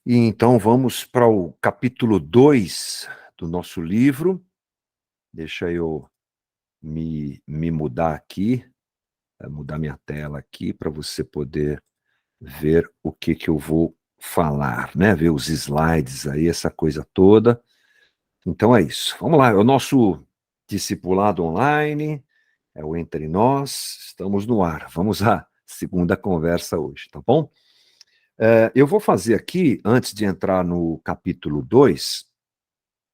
E então vamos para o capítulo 2 do nosso livro. Deixa eu me mudar aqui, mudar minha tela aqui para você poder ver o que eu vou falar, né? Ver os slides aí, essa coisa toda. Então é isso. Vamos lá, é o nosso discipulado online, é o Entre Nós, estamos no ar. Vamos à segunda conversa hoje, tá bom? Eu vou fazer aqui, antes de entrar no capítulo 2,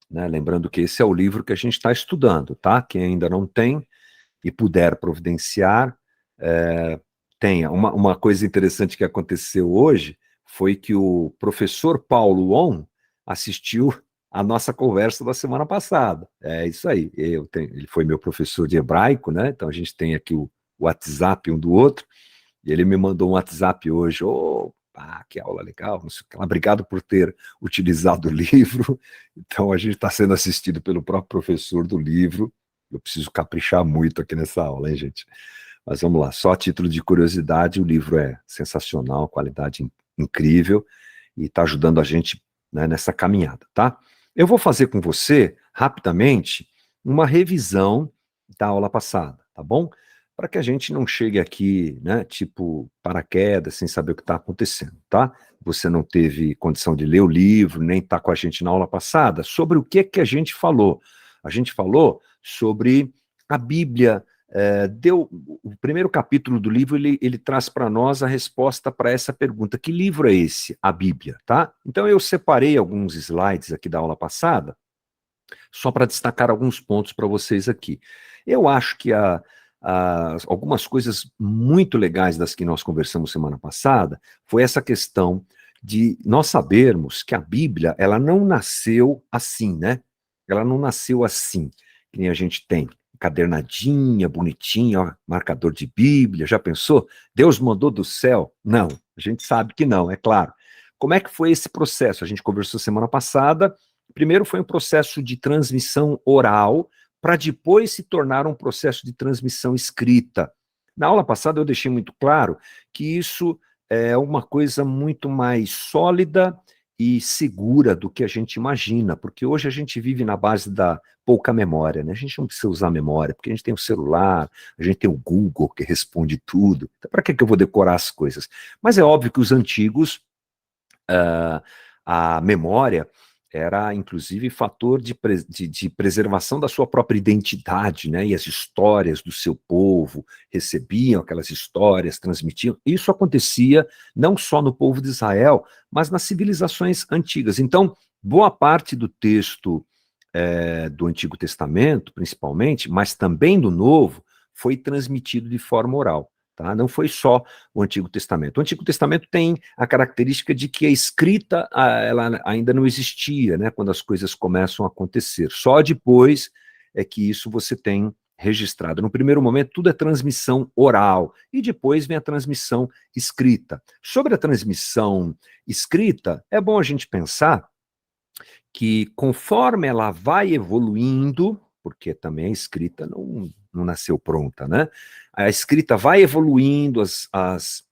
né, lembrando que esse é o livro que a gente está estudando, tá? Quem ainda não tem e puder providenciar, tenha. Uma coisa interessante que aconteceu hoje foi que o professor Paulo On assistiu a nossa conversa da semana passada. É isso aí. Ele foi meu professor de hebraico, né? Então a gente tem aqui o WhatsApp um do outro. E ele me mandou um WhatsApp hoje. Que aula legal, não sei o que lá. Obrigado por ter utilizado o livro. Então, a gente está sendo assistido pelo próprio professor do livro. Eu preciso caprichar muito aqui nessa aula, hein, gente? Mas vamos lá, só a título de curiosidade, o livro é sensacional, qualidade incrível, e está ajudando a gente, né, nessa caminhada, tá? Eu vou fazer com você, rapidamente, uma revisão da aula passada, tá bom? Para que a gente não chegue aqui, né, tipo, paraquedas, sem saber o que está acontecendo, tá? Você não teve condição de ler o livro, nem está com a gente na aula passada, sobre o que a gente falou. A gente falou sobre a Bíblia. O primeiro capítulo do livro, ele traz para nós a resposta para essa pergunta: que livro é esse? A Bíblia, tá? Então eu separei alguns slides aqui da aula passada, só para destacar alguns pontos para vocês aqui. Eu acho que algumas coisas muito legais das que nós conversamos semana passada foi essa questão de nós sabermos que a Bíblia, ela não nasceu assim, né? Ela não nasceu assim, que nem a gente tem cadernadinha, bonitinha, ó, marcador de Bíblia, já pensou? Deus mandou do céu? Não, a gente sabe que não, é claro. Como é que foi esse processo? A gente conversou semana passada. Primeiro foi um processo de transmissão oral, para depois se tornar um processo de transmissão escrita. Na aula passada eu deixei muito claro que isso é uma coisa muito mais sólida e segura do que a gente imagina, porque hoje a gente vive na base da pouca memória, né? A gente não precisa usar memória, porque a gente tem o celular, a gente tem o Google que responde tudo. Então, para que eu vou decorar as coisas? Mas é óbvio que os antigos, a memória era, inclusive, fator de preservação da sua própria identidade, né? E as histórias do seu povo recebiam aquelas histórias, transmitiam. Isso acontecia não só no povo de Israel, mas nas civilizações antigas. Então, boa parte do texto do Antigo Testamento, principalmente, mas também do Novo, foi transmitido de forma oral. Tá? Não foi só o Antigo Testamento. O Antigo Testamento tem a característica de que a escrita ela ainda não existia, né, quando as coisas começam a acontecer. Só depois é que isso você tem registrado. No primeiro momento, tudo é transmissão oral, e depois vem a transmissão escrita. Sobre a transmissão escrita, é bom a gente pensar que conforme ela vai evoluindo, porque também a escrita não nasceu pronta, né? A escrita vai evoluindo, as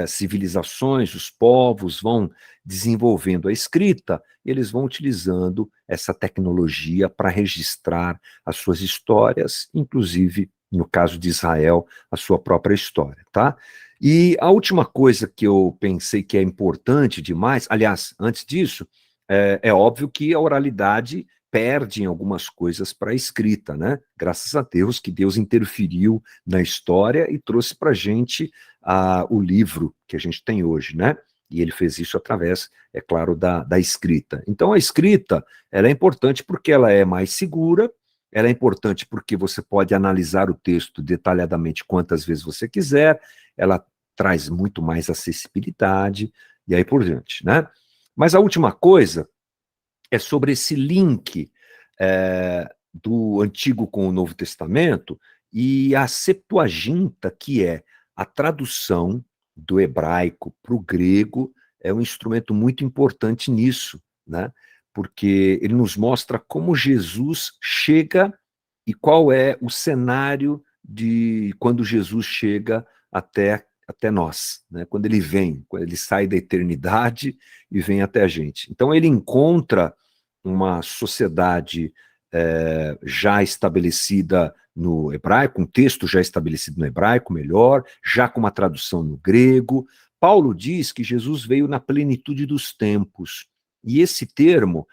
civilizações, os povos vão desenvolvendo a escrita, eles vão utilizando essa tecnologia para registrar as suas histórias, inclusive, no caso de Israel, a sua própria história, tá? E a última coisa que eu pensei que é importante demais, aliás, antes disso, é óbvio que a oralidade perde em algumas coisas para a escrita, né? Graças a Deus que Deus interferiu na história e trouxe para a gente o livro que a gente tem hoje, né? E ele fez isso através, é claro, da escrita. Então a escrita, ela é importante porque ela é mais segura, ela é importante porque você pode analisar o texto detalhadamente quantas vezes você quiser, ela traz muito mais acessibilidade, e aí por diante, né? Mas a última coisa é sobre esse link do Antigo com o Novo Testamento e a Septuaginta, que é a tradução do hebraico para o grego, é um instrumento muito importante nisso, né? Porque ele nos mostra como Jesus chega e qual é o cenário de quando Jesus chega até até nós, né? Quando ele sai da eternidade e vem até a gente. Então ele encontra uma sociedade já estabelecida no hebraico, um texto já estabelecido no hebraico, melhor, já com uma tradução no grego. Paulo diz que Jesus veio na plenitude dos tempos. E esse termo,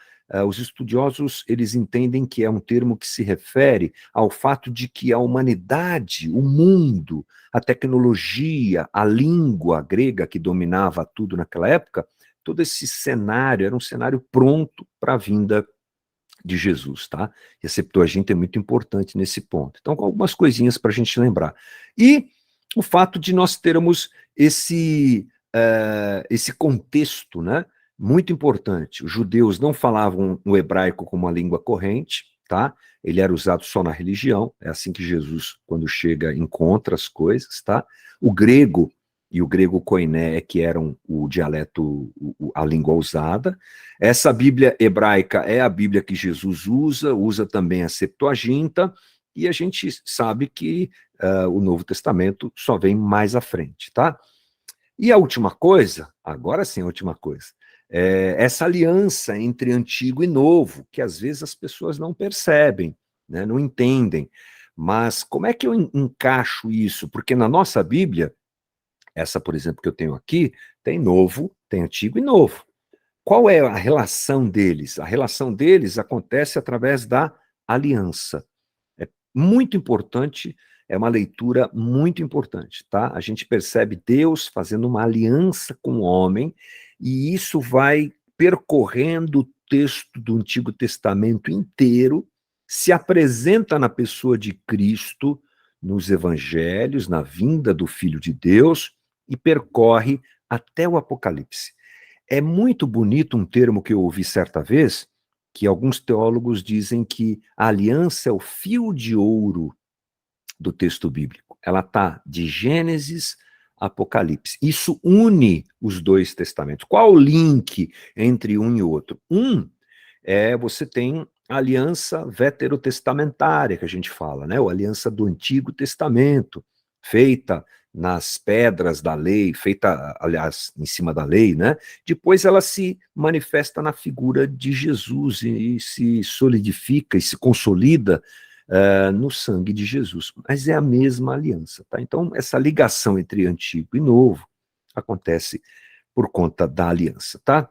os estudiosos, eles entendem que é um termo que se refere ao fato de que a humanidade, o mundo, a tecnologia, a língua grega que dominava tudo naquela época, todo esse cenário era um cenário pronto para a vinda de Jesus, tá? E a Septuaginta é muito importante nesse ponto. Então, algumas coisinhas para a gente lembrar. E o fato de nós termos esse contexto, né? Muito importante. Os judeus não falavam o hebraico como uma língua corrente, tá? Ele era usado só na religião. É assim que Jesus, quando chega, encontra as coisas, tá? O grego e o grego koiné é que eram o dialeto, a língua usada. Essa Bíblia hebraica é a Bíblia que Jesus usa também a Septuaginta, e a gente sabe que o Novo Testamento só vem mais à frente, tá? E a última coisa, agora sim a última coisa, é essa aliança entre antigo e novo, que às vezes as pessoas não percebem, né, não entendem. Mas como é que eu encaixo isso? Porque na nossa Bíblia, essa, por exemplo, que eu tenho aqui, tem novo, tem antigo e novo. Qual é a relação deles? A relação deles acontece através da aliança. É muito importante, é uma leitura muito importante, tá? A gente percebe Deus fazendo uma aliança com o homem, e isso vai percorrendo o texto do Antigo Testamento inteiro, se apresenta na pessoa de Cristo, nos evangelhos, na vinda do Filho de Deus, e percorre até o Apocalipse. É muito bonito um termo que eu ouvi certa vez, que alguns teólogos dizem que a aliança é o fio de ouro do texto bíblico. Ela está de Gênesis a Apocalipse. Isso une os dois testamentos. Qual o link entre um e outro? Você tem a aliança veterotestamentária, que a gente fala, né? Ou a aliança do Antigo Testamento, feita nas pedras da lei, feita, aliás, em cima da lei, né? Depois ela se manifesta na figura de Jesus e se solidifica e se consolida no sangue de Jesus. Mas é a mesma aliança, tá? Então, essa ligação entre antigo e novo acontece por conta da aliança, tá?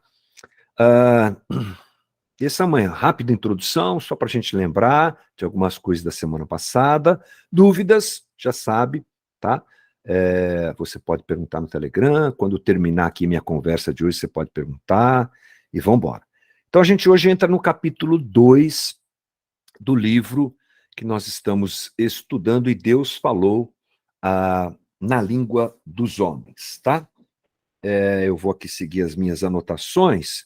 Essa manhã, rápida introdução, só para a gente lembrar de algumas coisas da semana passada. Dúvidas, já sabe, tá? Você pode perguntar no Telegram. Quando terminar aqui minha conversa de hoje, você pode perguntar e vamos embora. Então, a gente hoje entra no capítulo 2 do livro que nós estamos estudando, e Deus falou na língua dos homens, tá? Eu vou aqui seguir as minhas anotações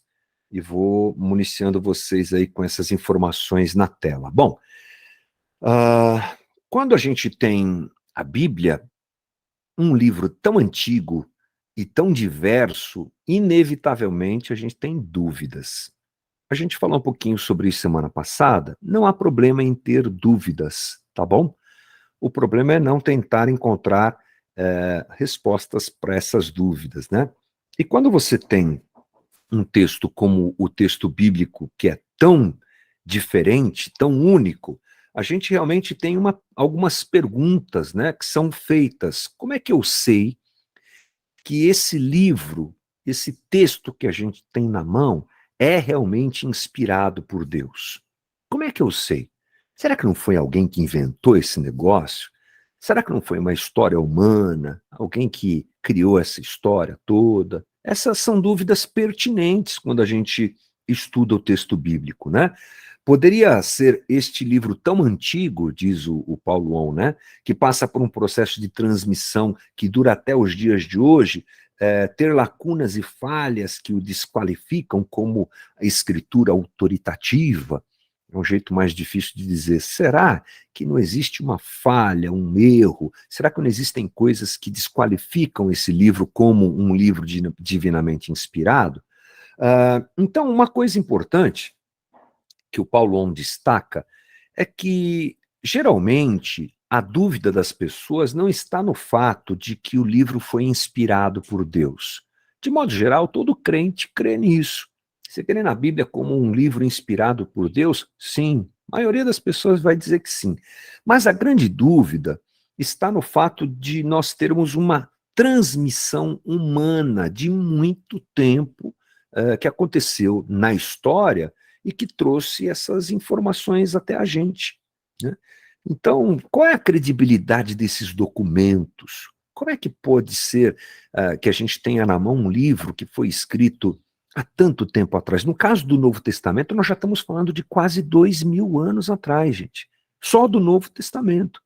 e vou municiando vocês aí com essas informações na tela. Bom, quando a gente tem a Bíblia, um livro tão antigo e tão diverso, inevitavelmente a gente tem dúvidas. A gente falou um pouquinho sobre isso semana passada, não há problema em ter dúvidas, tá bom? O problema é não tentar encontrar respostas para essas dúvidas, né? E quando você tem um texto como o texto bíblico, que é tão diferente, tão único, a gente realmente tem algumas perguntas, né, que são feitas. Como é que eu sei que esse livro, esse texto que a gente tem na mão, é realmente inspirado por Deus? Como é que eu sei? Será que não foi alguém que inventou esse negócio? Será que não foi uma história humana? Alguém que criou essa história toda? Essas são dúvidas pertinentes quando a gente estuda o texto bíblico, né? Poderia ser este livro tão antigo, diz o Paulo On, né, que passa por um processo de transmissão que dura até os dias de hoje, ter lacunas e falhas que o desqualificam como a escritura autoritativa. É um jeito mais difícil de dizer. Será que não existe uma falha, um erro? Será que não existem coisas que desqualificam esse livro como um livro divinamente inspirado? Então, uma coisa importante que o Paulo On destaca é que, geralmente, a dúvida das pessoas não está no fato de que o livro foi inspirado por Deus. De modo geral, todo crente crê nisso. Você crê na Bíblia como um livro inspirado por Deus? Sim. A maioria das pessoas vai dizer que sim. Mas a grande dúvida está no fato de nós termos uma transmissão humana de muito tempo que aconteceu na história e que trouxe essas informações até a gente, né? Então, qual é a credibilidade desses documentos? Como é que pode ser que a gente tenha na mão um livro que foi escrito há tanto tempo atrás? No caso do Novo Testamento, nós já estamos falando de quase 2000 anos atrás, gente. Só do Novo Testamento,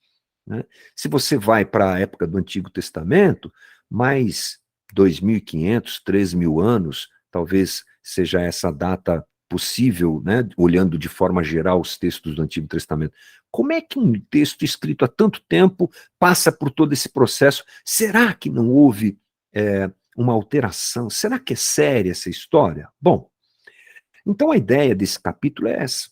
né? Se você vai para a época do Antigo Testamento, mais 2.500, 3.000 anos, talvez seja essa data possível, né, olhando de forma geral os textos do Antigo Testamento. Como é que um texto escrito há tanto tempo passa por todo esse processo? Será que não houve uma alteração? Será que é séria essa história? Bom, então a ideia desse capítulo é essa,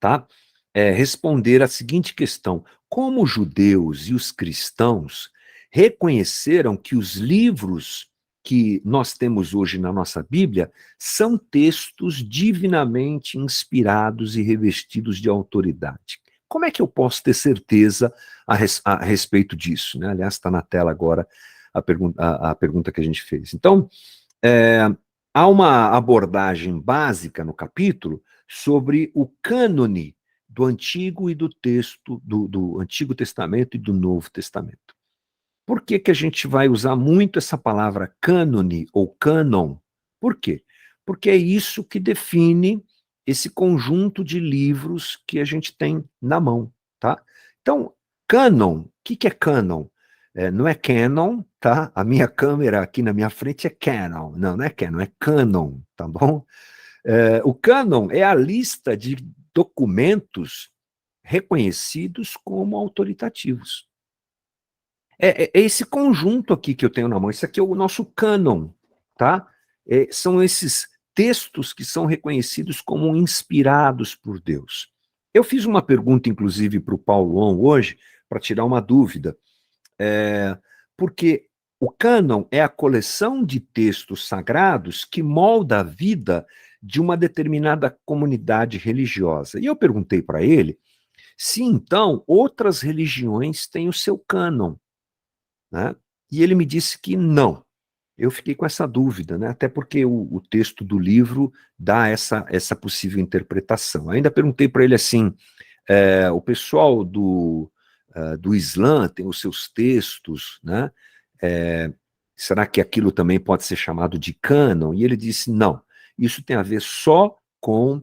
tá? É responder a seguinte questão: como os judeus e os cristãos reconheceram que os livros que nós temos hoje na nossa Bíblia são textos divinamente inspirados e revestidos de autoridade? Como é que eu posso ter certeza a respeito disso, né? Aliás, está na tela agora a pergunta que a gente fez. Então, é, há uma abordagem básica no capítulo sobre o cânone do Antigo e do texto, do Antigo Testamento e do Novo Testamento. Por que que a gente vai usar muito essa palavra cânone ou cânon? Por quê? Porque é isso que define esse conjunto de livros que a gente tem na mão, tá? Então, cânon, o que que é cânon? Não é Canon, tá? A minha câmera aqui na minha frente é Canon. Não, não é Canon, é Canon, tá bom? O Canon é a lista de documentos reconhecidos como autoritativos. É esse conjunto aqui que eu tenho na mão. Isso aqui é o nosso cânon, tá? São esses textos que são reconhecidos como inspirados por Deus. Eu fiz uma pergunta, inclusive, para o Paulon hoje, para tirar uma dúvida. Porque o cânon é a coleção de textos sagrados que molda a vida de uma determinada comunidade religiosa. E eu perguntei para ele se então outras religiões têm o seu cânon, né? E ele me disse que não. Eu fiquei com essa dúvida, né? Até porque o texto do livro dá essa possível interpretação. Ainda perguntei para ele assim: o pessoal do Islã tem os seus textos, né? Será que aquilo também pode ser chamado de cânon? E ele disse: não, isso tem a ver só com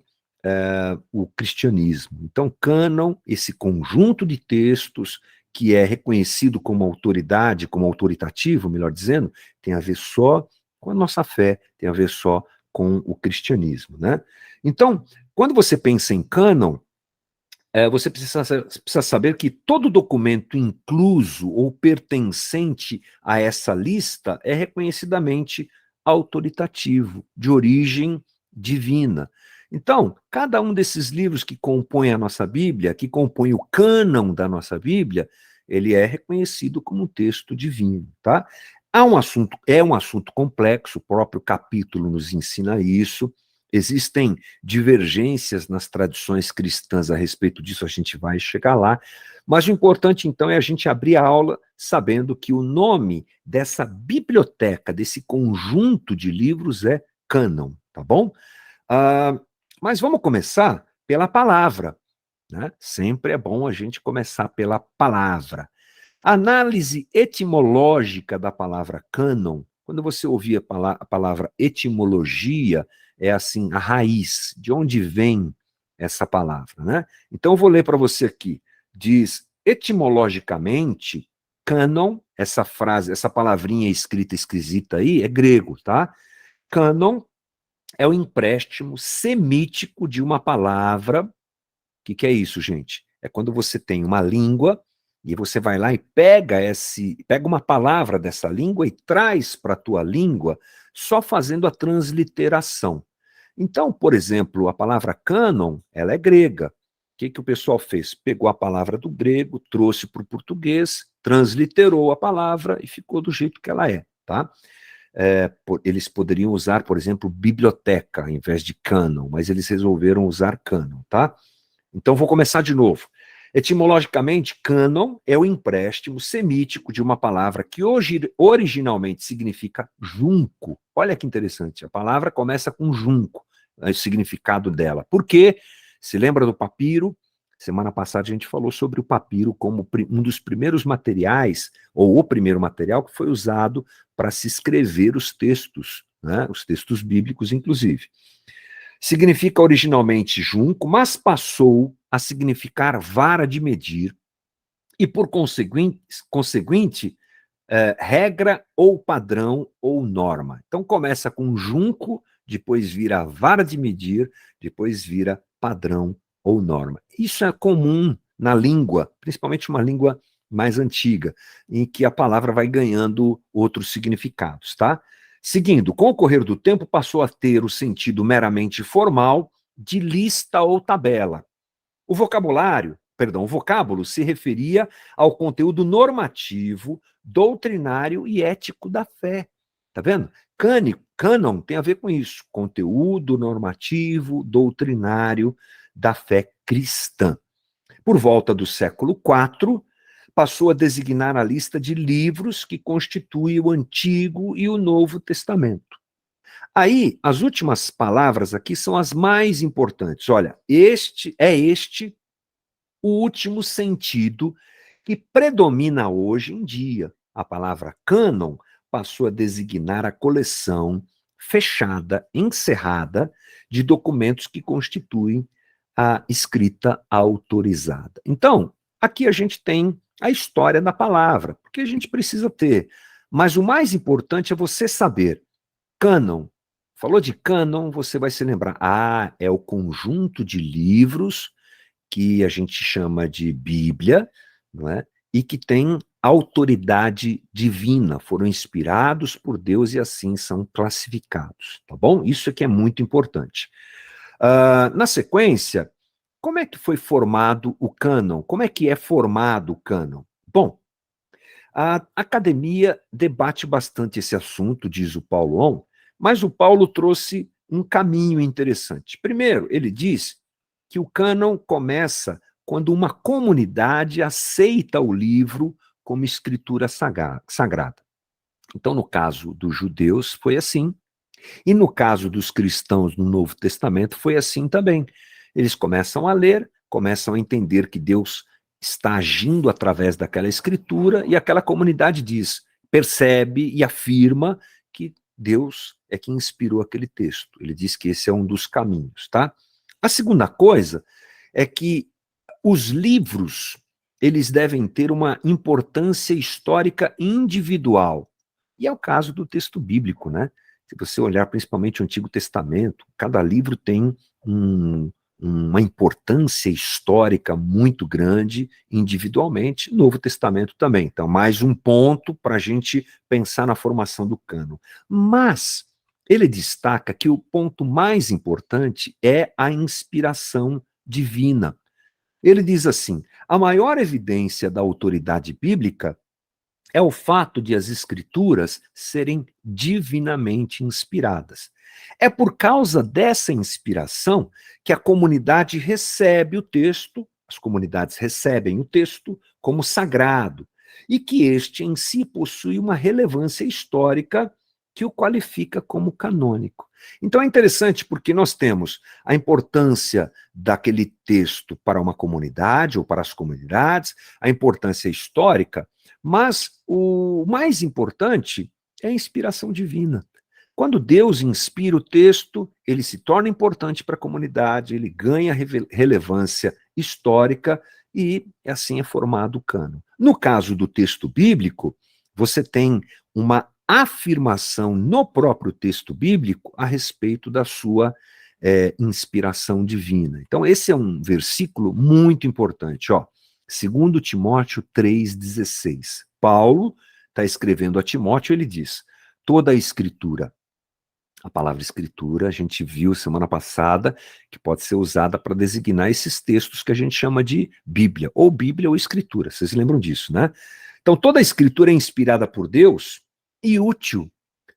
o cristianismo. Então, cânon, esse conjunto de textos que é reconhecido como autoridade, como autoritativo, melhor dizendo, tem a ver só com a nossa fé, tem a ver só com o cristianismo, né? Então, quando você pensa em cânon, você precisa saber que todo documento incluso ou pertencente a essa lista é reconhecidamente autoritativo, de origem divina. Então, cada um desses livros que compõem a nossa Bíblia, que compõem o cânon da nossa Bíblia, ele é reconhecido como um texto divino, tá? É um assunto complexo, o próprio capítulo nos ensina isso. Existem divergências nas tradições cristãs a respeito disso, a gente vai chegar lá, mas o importante então é a gente abrir a aula sabendo que o nome dessa biblioteca, desse conjunto de livros é cânon, tá bom? Mas vamos começar pela palavra, né? Sempre é bom a gente começar pela palavra. A análise etimológica da palavra cânon, quando você ouvir a palavra etimologia, é assim, a raiz, de onde vem essa palavra, né? Então eu vou ler para você aqui. Diz, etimologicamente, cânon, essa frase, essa palavrinha esquisita aí, é grego, tá? Cânon é o empréstimo semítico de uma palavra. O que é isso, gente? É quando você tem uma língua e você vai lá e pega uma palavra dessa língua e traz para a tua língua só fazendo a transliteração. Então, por exemplo, a palavra cânon, ela é grega. que o pessoal fez? Pegou a palavra do grego, trouxe para o português, transliterou a palavra e ficou do jeito que ela é, tá? Eles poderiam usar, por exemplo, biblioteca ao invés de cânon, mas eles resolveram usar cânon, tá? Então vou começar de novo. Etimologicamente, cânon é o empréstimo semítico de uma palavra que hoje, originalmente significa junco. Olha que interessante, a palavra começa com junco, o significado dela. Por quê? Se lembra do papiro? Semana passada a gente falou sobre o papiro como um dos primeiros materiais, ou o primeiro material que foi usado para se escrever os textos, né? Os textos bíblicos, inclusive. Significa originalmente junco, mas passou a significar vara de medir e, por conseguinte, regra ou padrão ou norma. Então começa com junco, depois vira vara de medir, depois vira padrão ou norma. Isso é comum na língua, principalmente uma língua mais antiga, em que a palavra vai ganhando outros significados, tá? Seguindo, com o correr do tempo, passou a ter o sentido meramente formal de lista ou tabela. O vocábulo se referia ao conteúdo normativo, doutrinário e ético da fé. Tá vendo? Cânon tem a ver com isso, conteúdo normativo, doutrinário da fé cristã. Por volta do século IV, passou a designar a lista de livros que constitui o Antigo e o Novo Testamento. Aí, as últimas palavras aqui são as mais importantes. Olha, este o último sentido que predomina hoje em dia. A palavra cânon passou a designar a coleção fechada, encerrada, de documentos que constituem a escrita autorizada. Então, aqui a gente tem a história da palavra, porque a gente precisa ter. Mas o mais importante é você saber. Cânon. Falou de cânon, você vai se lembrar. Ah, é o conjunto de livros que a gente chama de Bíblia, não é? E que tem autoridade divina, foram inspirados por Deus e assim são classificados, tá bom? Isso aqui é muito importante. Na sequência, como é que foi formado o cânon? Como é que é formado o cânon? Bom, a academia debate bastante esse assunto, diz o Paulo On, mas o Paulo trouxe um caminho interessante. Primeiro, ele diz que o cânon começa quando uma comunidade aceita o livro como escritura sagrada. Então, no caso dos judeus, foi assim. E no caso dos cristãos no Novo Testamento, foi assim também. Eles começam a ler, começam a entender que Deus está agindo através daquela escritura, e aquela comunidade diz, percebe e afirma que Deus é quem inspirou aquele texto. Ele diz que esse é um dos caminhos, tá? A segunda coisa é que os livros, eles devem ter uma importância histórica individual. E é o caso do texto bíblico, né? Se você olhar principalmente o Antigo Testamento, cada livro tem uma importância histórica muito grande individualmente, Novo Testamento também. Então, mais um ponto para a gente pensar na formação do cânon. Mas ele destaca que o ponto mais importante é a inspiração divina. Ele diz assim: a maior evidência da autoridade bíblica é o fato de as escrituras serem divinamente inspiradas. É por causa dessa inspiração que a comunidade recebe o texto, as comunidades recebem o texto como sagrado, e que este em si possui uma relevância histórica que o qualifica como canônico. Então é interessante porque nós temos a importância daquele texto para uma comunidade ou para as comunidades, a importância histórica, mas o mais importante é a inspiração divina. Quando Deus inspira o texto, ele se torna importante para a comunidade, ele ganha relevância histórica e assim é formado o cânon. No caso do texto bíblico, você tem uma afirmação no próprio texto bíblico a respeito da sua inspiração divina. Então, esse é um versículo muito importante, ó. 2 Timóteo 3,16. Paulo está escrevendo a Timóteo, ele diz: toda a escritura A palavra escritura, a gente viu semana passada, que pode ser usada para designar esses textos que a gente chama de Bíblia ou escritura. Vocês lembram disso, né? Então, toda a escritura é inspirada por Deus e útil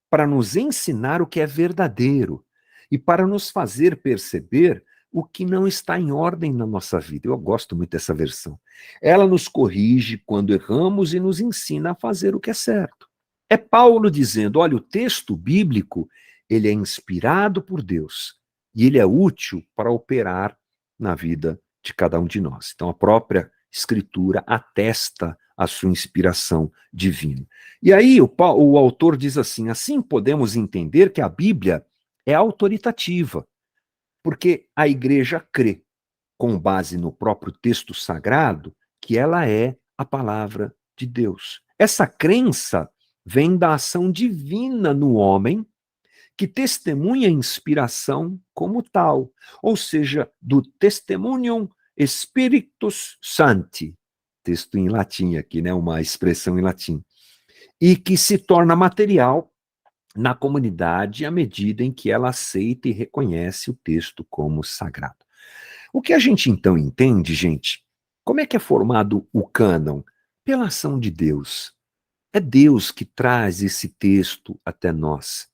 para nos ensinar o que é verdadeiro e para nos fazer perceber o que não está em ordem na nossa vida. Eu gosto muito dessa versão. Ela nos corrige quando erramos e nos ensina a fazer o que é certo. É Paulo dizendo, olha, o texto bíblico, ele é inspirado por Deus e ele é útil para operar na vida de cada um de nós. Então, a própria Escritura atesta a sua inspiração divina. E aí o autor diz assim podemos entender que a Bíblia é autoritativa, porque a igreja crê, com base no próprio texto sagrado, que ela é a palavra de Deus. Essa crença vem da ação divina no homem, que testemunha a inspiração como tal, ou seja, do Testimonium Spiritus Sancti, texto em latim aqui, né, uma expressão em latim, e que se torna material na comunidade à medida em que ela aceita e reconhece o texto como sagrado. O que a gente então entende, gente, como é que é formado o cânon? Pela ação de Deus. É Deus que traz esse texto até nós.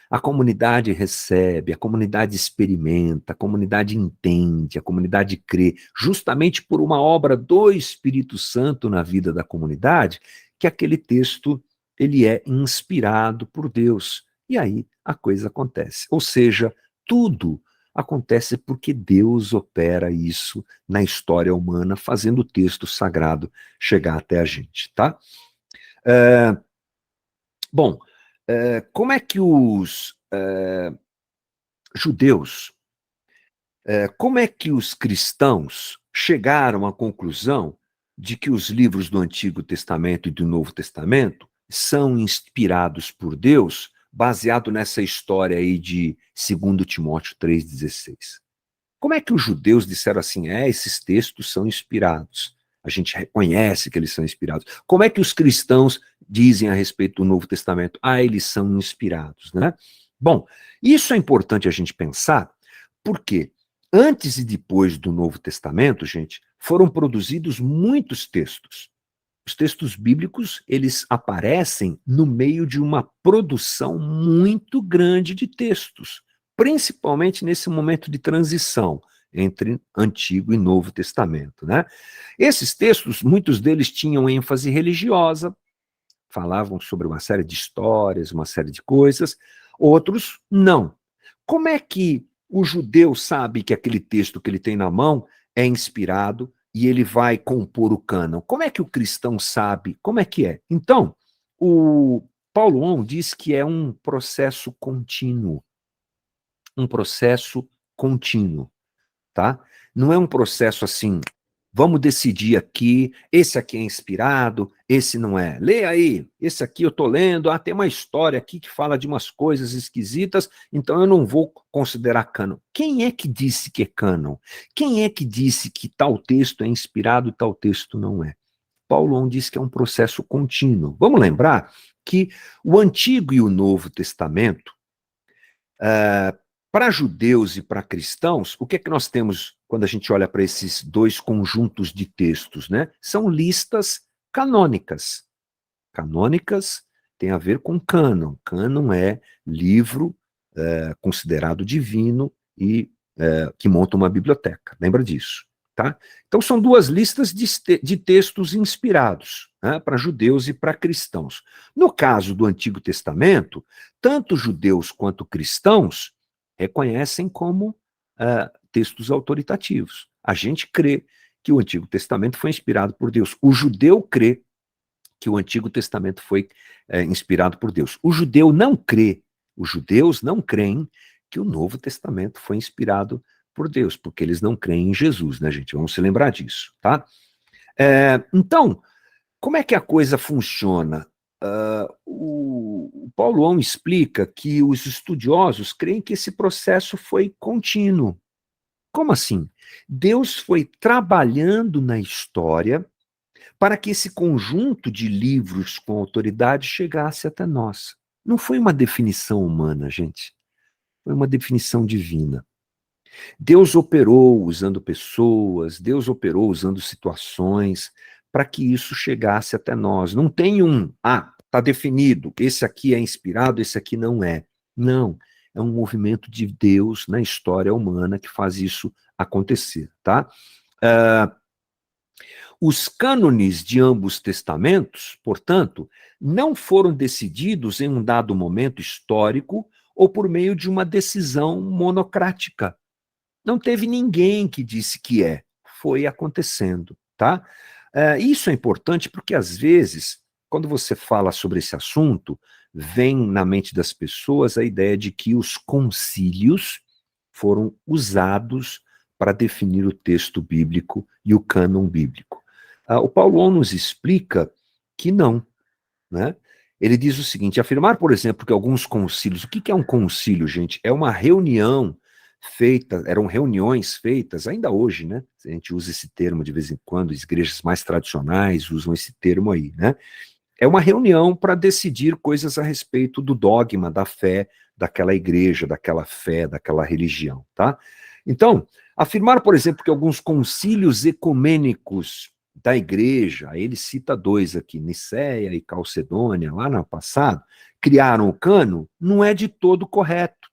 A comunidade recebe, a comunidade experimenta, a comunidade entende, a comunidade crê, justamente por uma obra do Espírito Santo na vida da comunidade, que aquele texto ele é inspirado por Deus. E aí a coisa acontece. Ou seja, tudo acontece porque Deus opera isso na história humana, fazendo o texto sagrado chegar até a gente, tá? É, bom, como é que os judeus, como é que os cristãos chegaram à conclusão de que os livros do Antigo Testamento e do Novo Testamento são inspirados por Deus, baseado nessa história aí de 2 Timóteo 3,16? Como é que os judeus disseram assim, esses textos são inspirados? A gente reconhece que eles são inspirados. Como é que os cristãos dizem a respeito do Novo Testamento? Eles são inspirados, né? Bom, isso é importante a gente pensar, porque antes e depois do Novo Testamento, gente, foram produzidos muitos textos. Os textos bíblicos, eles aparecem no meio de uma produção muito grande de textos, principalmente nesse momento de transição entre Antigo e Novo Testamento, né? Esses textos, muitos deles tinham ênfase religiosa, falavam sobre uma série de histórias, uma série de coisas, outros não. Como é que o judeu sabe que aquele texto que ele tem na mão é inspirado e ele vai compor o cânon? Como é que o cristão sabe? Como é que é? Então, o Paulo On diz que é um processo contínuo. Um processo contínuo, tá? Não é um processo assim, vamos decidir aqui, esse aqui é inspirado, esse não é. Lê aí, esse aqui eu estou lendo, tem uma história aqui que fala de umas coisas esquisitas, então eu não vou considerar cânon. Quem é que disse que é cânon? Quem é que disse que tal texto é inspirado e tal texto não é? Paulo On diz que é um processo contínuo. Vamos lembrar que o Antigo e o Novo Testamento, para judeus e para cristãos, o que é que nós temos quando a gente olha para esses dois conjuntos de textos, né? São listas canônicas. Canônicas tem a ver com cânon. Cânon é livro considerado divino e que monta uma biblioteca. Lembra disso, tá? Então são duas listas de textos inspirados, né, para judeus e para cristãos. No caso do Antigo Testamento, tanto judeus quanto cristãos reconhecem como textos autoritativos. A gente crê que o Antigo Testamento foi inspirado por Deus. O judeu crê que o Antigo Testamento foi inspirado por Deus. O judeu não crê, os judeus não creem que o Novo Testamento foi inspirado por Deus, porque eles não creem em Jesus, né, gente? Vamos se lembrar disso, tá? Então, como é que a coisa funciona? O Paulo On explica que os estudiosos creem que esse processo foi contínuo. Como assim? Deus foi trabalhando na história para que esse conjunto de livros com autoridade chegasse até nós. Não foi uma definição humana, gente. Foi uma definição divina. Deus operou usando pessoas, Deus operou usando situações para que isso chegasse até nós. Não tem está definido, esse aqui é inspirado, esse aqui não é. Não, é um movimento de Deus na história humana que faz isso acontecer, tá? Os cânones de ambos testamentos, portanto, não foram decididos em um dado momento histórico ou por meio de uma decisão monocrática. Não teve ninguém que disse que foi acontecendo, tá? Isso é importante porque, às vezes, quando você fala sobre esse assunto, vem na mente das pessoas a ideia de que os concílios foram usados para definir o texto bíblico e o cânon bíblico. O Paulo nos explica que não, né? Ele diz o seguinte: afirmar, por exemplo, que alguns concílios... O que é um concílio, gente? É uma reunião feita, eram reuniões feitas, ainda hoje, né? A gente usa esse termo de vez em quando, as igrejas mais tradicionais usam esse termo aí, né? É uma reunião para decidir coisas a respeito do dogma, da fé daquela igreja, daquela fé, daquela religião, tá? Então, afirmar, por exemplo, que alguns concílios ecumênicos da igreja, aí ele cita dois aqui, Nicéia e Calcedônia, lá no passado, criaram o cânon, não é de todo correto.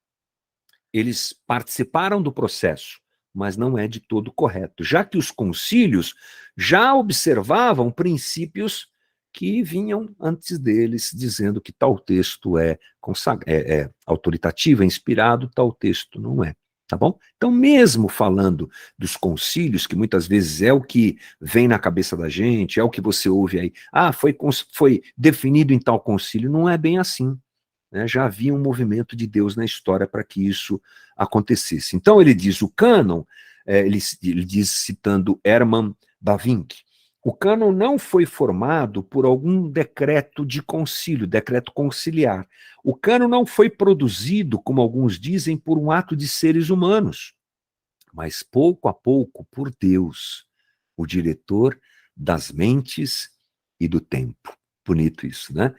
Eles participaram do processo, mas não é de todo correto, já que os concílios já observavam princípios que vinham antes deles, dizendo que tal texto é autoritativo, é inspirado, tal texto não é. Tá bom? Então, mesmo falando dos concílios, que muitas vezes é o que vem na cabeça da gente, é o que você ouve aí, foi definido em tal concílio, não é bem assim. Né? Já havia um movimento de Deus na história para que isso acontecesse. Então, ele diz, o cânon, ele diz, citando Hermann Bavinck, o cânon não foi formado por algum decreto de concílio, decreto conciliar. O cânon não foi produzido, como alguns dizem, por um ato de seres humanos, mas pouco a pouco por Deus, o diretor das mentes e do tempo. Bonito isso, né?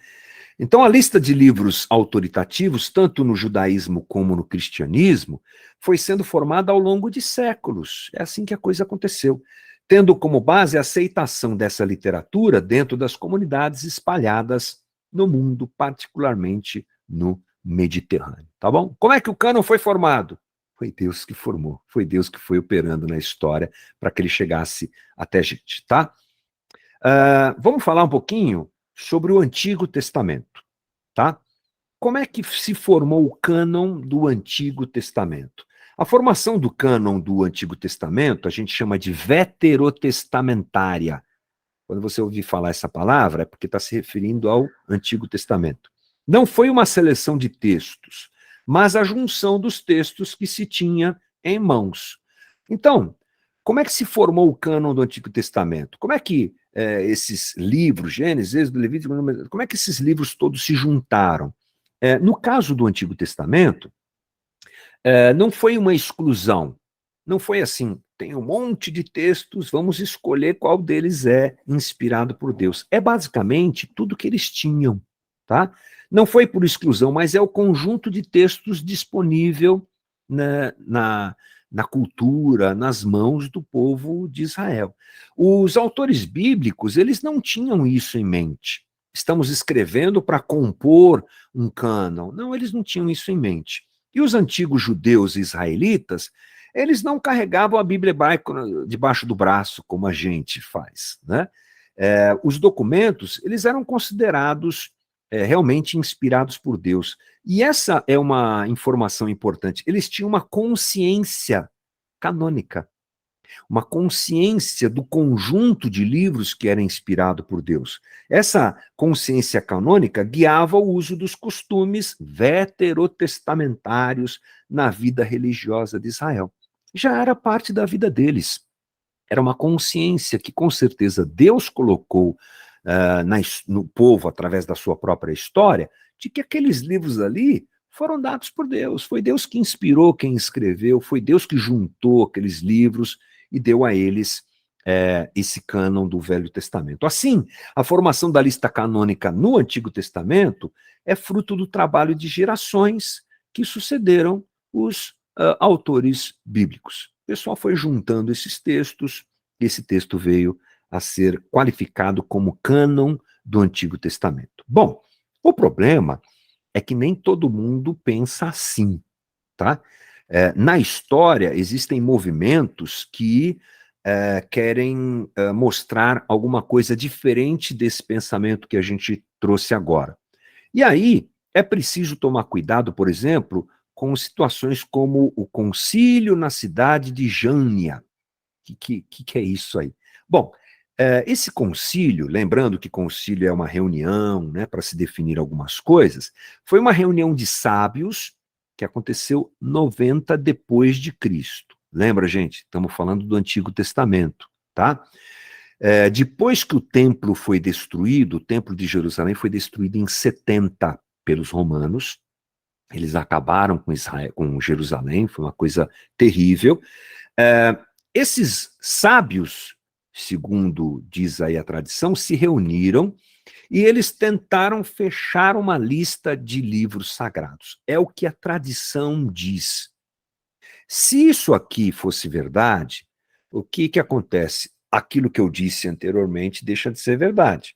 Então, a lista de livros autoritativos, tanto no judaísmo como no cristianismo, foi sendo formada ao longo de séculos. É assim que a coisa aconteceu, tendo como base a aceitação dessa literatura dentro das comunidades espalhadas no mundo, particularmente no Mediterrâneo. Tá bom? Como é que o cânon foi formado? Foi Deus que formou, foi Deus que foi operando na história para que ele chegasse até a gente, tá? Vamos falar um pouquinho sobre o Antigo Testamento, tá? Como é que se formou o cânon do Antigo Testamento? A formação do cânon do Antigo Testamento a gente chama de veterotestamentária. Quando você ouvir falar essa palavra, é porque está se referindo ao Antigo Testamento. Não foi uma seleção de textos, mas a junção dos textos que se tinha em mãos. Então, como é que se formou o cânon do Antigo Testamento? Como é que esses livros, Gênesis, Êxodo, Levítico, como é que esses livros todos se juntaram? No caso do Antigo Testamento, não foi uma exclusão, não foi assim, tem um monte de textos, vamos escolher qual deles é inspirado por Deus. É basicamente tudo que eles tinham, tá? Não foi por exclusão, mas é o conjunto de textos disponível na cultura, nas mãos do povo de Israel. Os autores bíblicos, eles não tinham isso em mente. Estamos escrevendo para compor um cânon. Não, eles não tinham isso em mente. E os antigos judeus e israelitas, eles não carregavam a Bíblia hebraica debaixo do braço, como a gente faz, né? Os documentos, eles eram considerados realmente inspirados por Deus. E essa é uma informação importante. Eles tinham uma consciência canônica, uma consciência do conjunto de livros que era inspirado por Deus. Essa consciência canônica guiava o uso dos costumes veterotestamentários na vida religiosa de Israel. Já era parte da vida deles. Era uma consciência que, com certeza, Deus colocou no povo, através da sua própria história, de que aqueles livros ali foram dados por Deus. Foi Deus que inspirou quem escreveu, foi Deus que juntou aqueles livros e deu a eles esse cânon do Velho Testamento. Assim, a formação da lista canônica no Antigo Testamento é fruto do trabalho de gerações que sucederam os autores bíblicos. O pessoal foi juntando esses textos, e esse texto veio a ser qualificado como cânon do Antigo Testamento. Bom, o problema é que nem todo mundo pensa assim, tá? Na história, existem movimentos que querem mostrar alguma coisa diferente desse pensamento que a gente trouxe agora. E aí, é preciso tomar cuidado, por exemplo, com situações como o concílio na cidade de Jânia. Que é isso aí? Bom, esse concílio, lembrando que concílio é uma reunião, né, para se definir algumas coisas, foi uma reunião de sábios que aconteceu 90 depois de Cristo. Lembra, gente? Estamos falando do Antigo Testamento, tá? Depois que o templo foi destruído, o templo de Jerusalém foi destruído em 70 pelos romanos. Eles acabaram com Israel, com Jerusalém, foi uma coisa terrível. É, Esses sábios, segundo diz aí a tradição, se reuniram e eles tentaram fechar uma lista de livros sagrados. É o que a tradição diz. Se isso aqui fosse verdade, o que acontece? Aquilo que eu disse anteriormente deixa de ser verdade.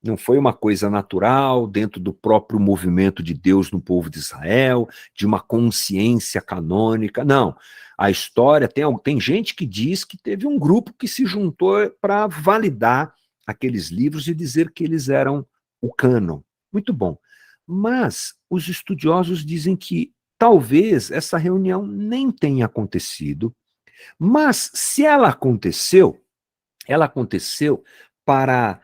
Não foi uma coisa natural dentro do próprio movimento de Deus no povo de Israel, de uma consciência canônica. Não. A história tem gente que diz que teve um grupo que se juntou para validar aqueles livros e dizer que eles eram o cânon. Muito bom. Mas os estudiosos dizem que talvez essa reunião nem tenha acontecido, mas se ela aconteceu para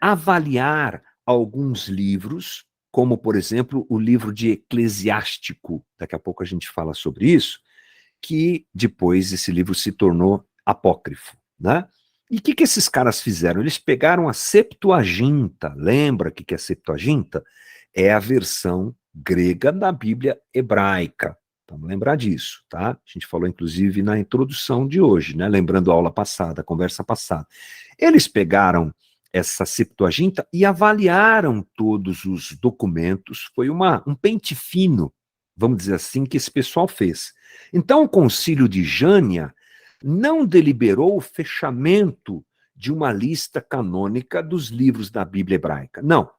avaliar alguns livros, como, por exemplo, o livro de Eclesiástico, daqui a pouco a gente fala sobre isso, que depois esse livro se tornou apócrifo, né? E o que esses caras fizeram? Eles pegaram a Septuaginta, lembra o que é a Septuaginta? É a versão grega da Bíblia hebraica. Vamos lembrar disso, tá? A gente falou, inclusive, na introdução de hoje, né? Lembrando a aula passada, a conversa passada. Eles pegaram essa Septuaginta e avaliaram todos os documentos. Foi um pente fino, vamos dizer assim, que esse pessoal fez. Então, o Concílio de Jânia não deliberou o fechamento de uma lista canônica dos livros da Bíblia hebraica. Não.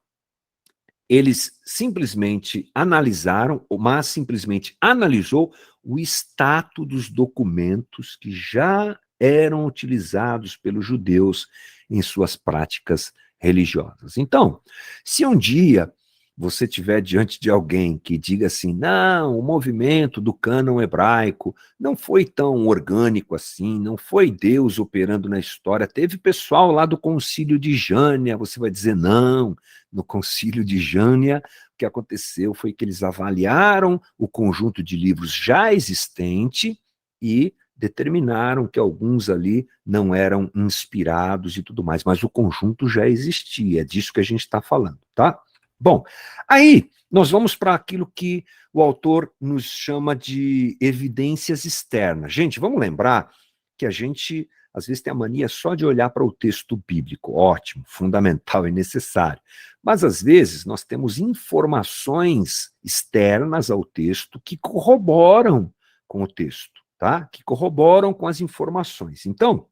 Eles simplesmente analisaram, mas simplesmente analisou o status dos documentos que já eram utilizados pelos judeus em suas práticas religiosas. Então, se um dia você estiver diante de alguém que diga assim, não, o movimento do cânon hebraico não foi tão orgânico assim, não foi Deus operando na história, teve pessoal lá do Concílio de Jânia, você vai dizer, não, no Concílio de Jânia, o que aconteceu foi que eles avaliaram o conjunto de livros já existente e determinaram que alguns ali não eram inspirados e tudo mais, mas o conjunto já existia, é disso que a gente está falando, tá? Bom, aí nós vamos para aquilo que o autor nos chama de evidências externas. Gente, vamos lembrar que a gente, às vezes, tem a mania só de olhar para o texto bíblico. Ótimo, fundamental e necessário. Mas, às vezes, nós temos informações externas ao texto que corroboram com o texto, tá? Que corroboram com as informações. Então,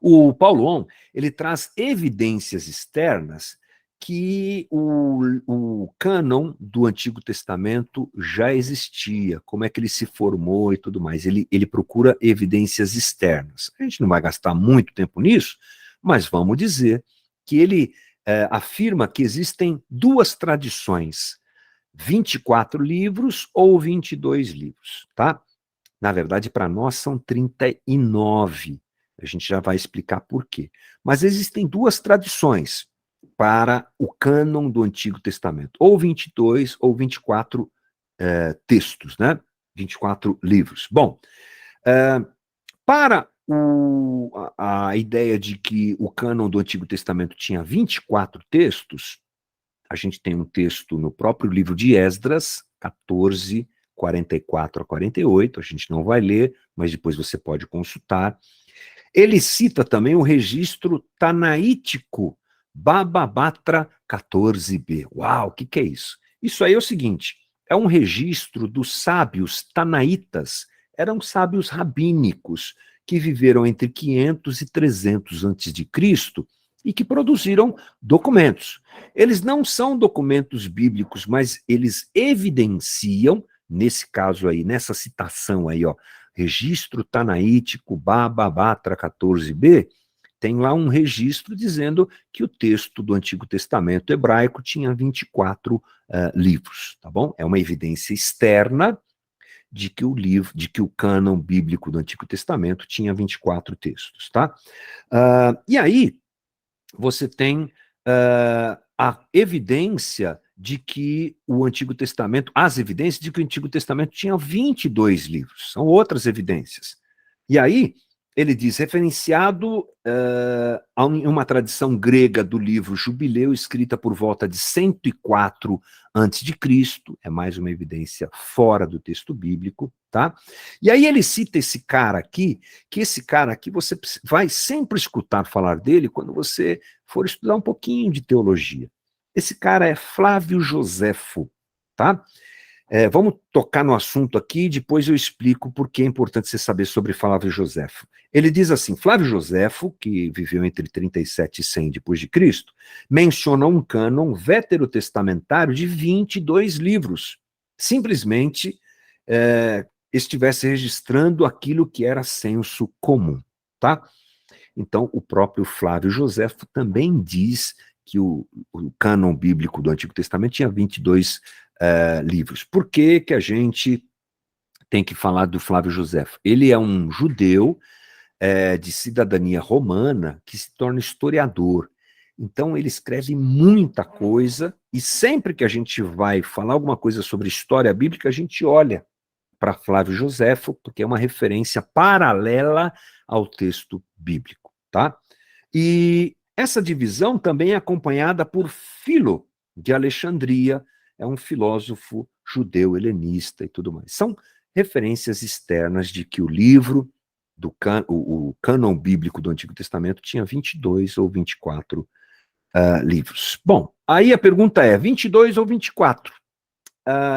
o Paulo, ele traz evidências externas que o cânon do Antigo Testamento já existia, como é que ele se formou e tudo mais. Ele procura evidências externas. A gente não vai gastar muito tempo nisso, mas vamos dizer que ele afirma que existem duas tradições, 24 livros ou 22 livros, tá? Na verdade, para nós são 39. A gente já vai explicar por quê. Mas existem duas tradições para o cânon do Antigo Testamento, ou 22 ou 24 textos, né? 24 livros. Bom, para a ideia de que o cânon do Antigo Testamento tinha 24 textos, a gente tem um texto no próprio livro de Esdras, 14, 44 a 48, a gente não vai ler, mas depois você pode consultar. Ele cita também o registro tanaítico, Baba Batra 14b. Uau, o que é isso? Isso aí é o seguinte, é um registro dos sábios tanaítas, eram sábios rabínicos, que viveram entre 500 e 300 antes de Cristo e que produziram documentos. Eles não são documentos bíblicos, mas eles evidenciam, nesse caso aí, nessa citação aí, ó, registro tanaítico, Babatra 14b, tem lá um registro dizendo que o texto do Antigo Testamento hebraico tinha 24 livros, tá bom? É uma evidência externa de que o livro, de que o cânon bíblico do Antigo Testamento tinha 24 textos, tá? E aí, você tem a evidência de que o Antigo Testamento, as evidências de que o Antigo Testamento tinha 22 livros, são outras evidências. E aí, ele diz, referenciado em uma tradição grega do livro Jubileu, escrita por volta de 104 a.C., é mais uma evidência fora do texto bíblico, tá? E aí ele cita esse cara aqui, que esse cara aqui você vai sempre escutar falar dele quando você for estudar um pouquinho de teologia. Esse cara é Flávio Joséfo, tá? Vamos tocar no assunto aqui, depois eu explico por que é importante você saber sobre Flávio Joséfo. Ele diz assim, Flávio Joséfo, que viveu entre 37 e 100 depois de Cristo, menciona um cânon veterotestamentário de 22 livros. Simplesmente estivesse registrando aquilo que era senso comum, tá? Então, o próprio Flávio Joséfo também diz que o cânon bíblico do Antigo Testamento tinha 22 livros. Por que que a gente tem que falar do Flávio Joséfo? Ele é um judeu de cidadania romana que se torna historiador. Então, ele escreve muita coisa e sempre que a gente vai falar alguma coisa sobre história bíblica, a gente olha para Flávio Joséfo, porque é uma referência paralela ao texto bíblico, tá? E essa divisão também é acompanhada por Filo de Alexandria, é um filósofo judeu helenista e tudo mais. São referências externas de que o livro, o cânon bíblico do Antigo Testamento tinha 22 ou 24 livros. Bom, aí a pergunta é, 22 ou 24?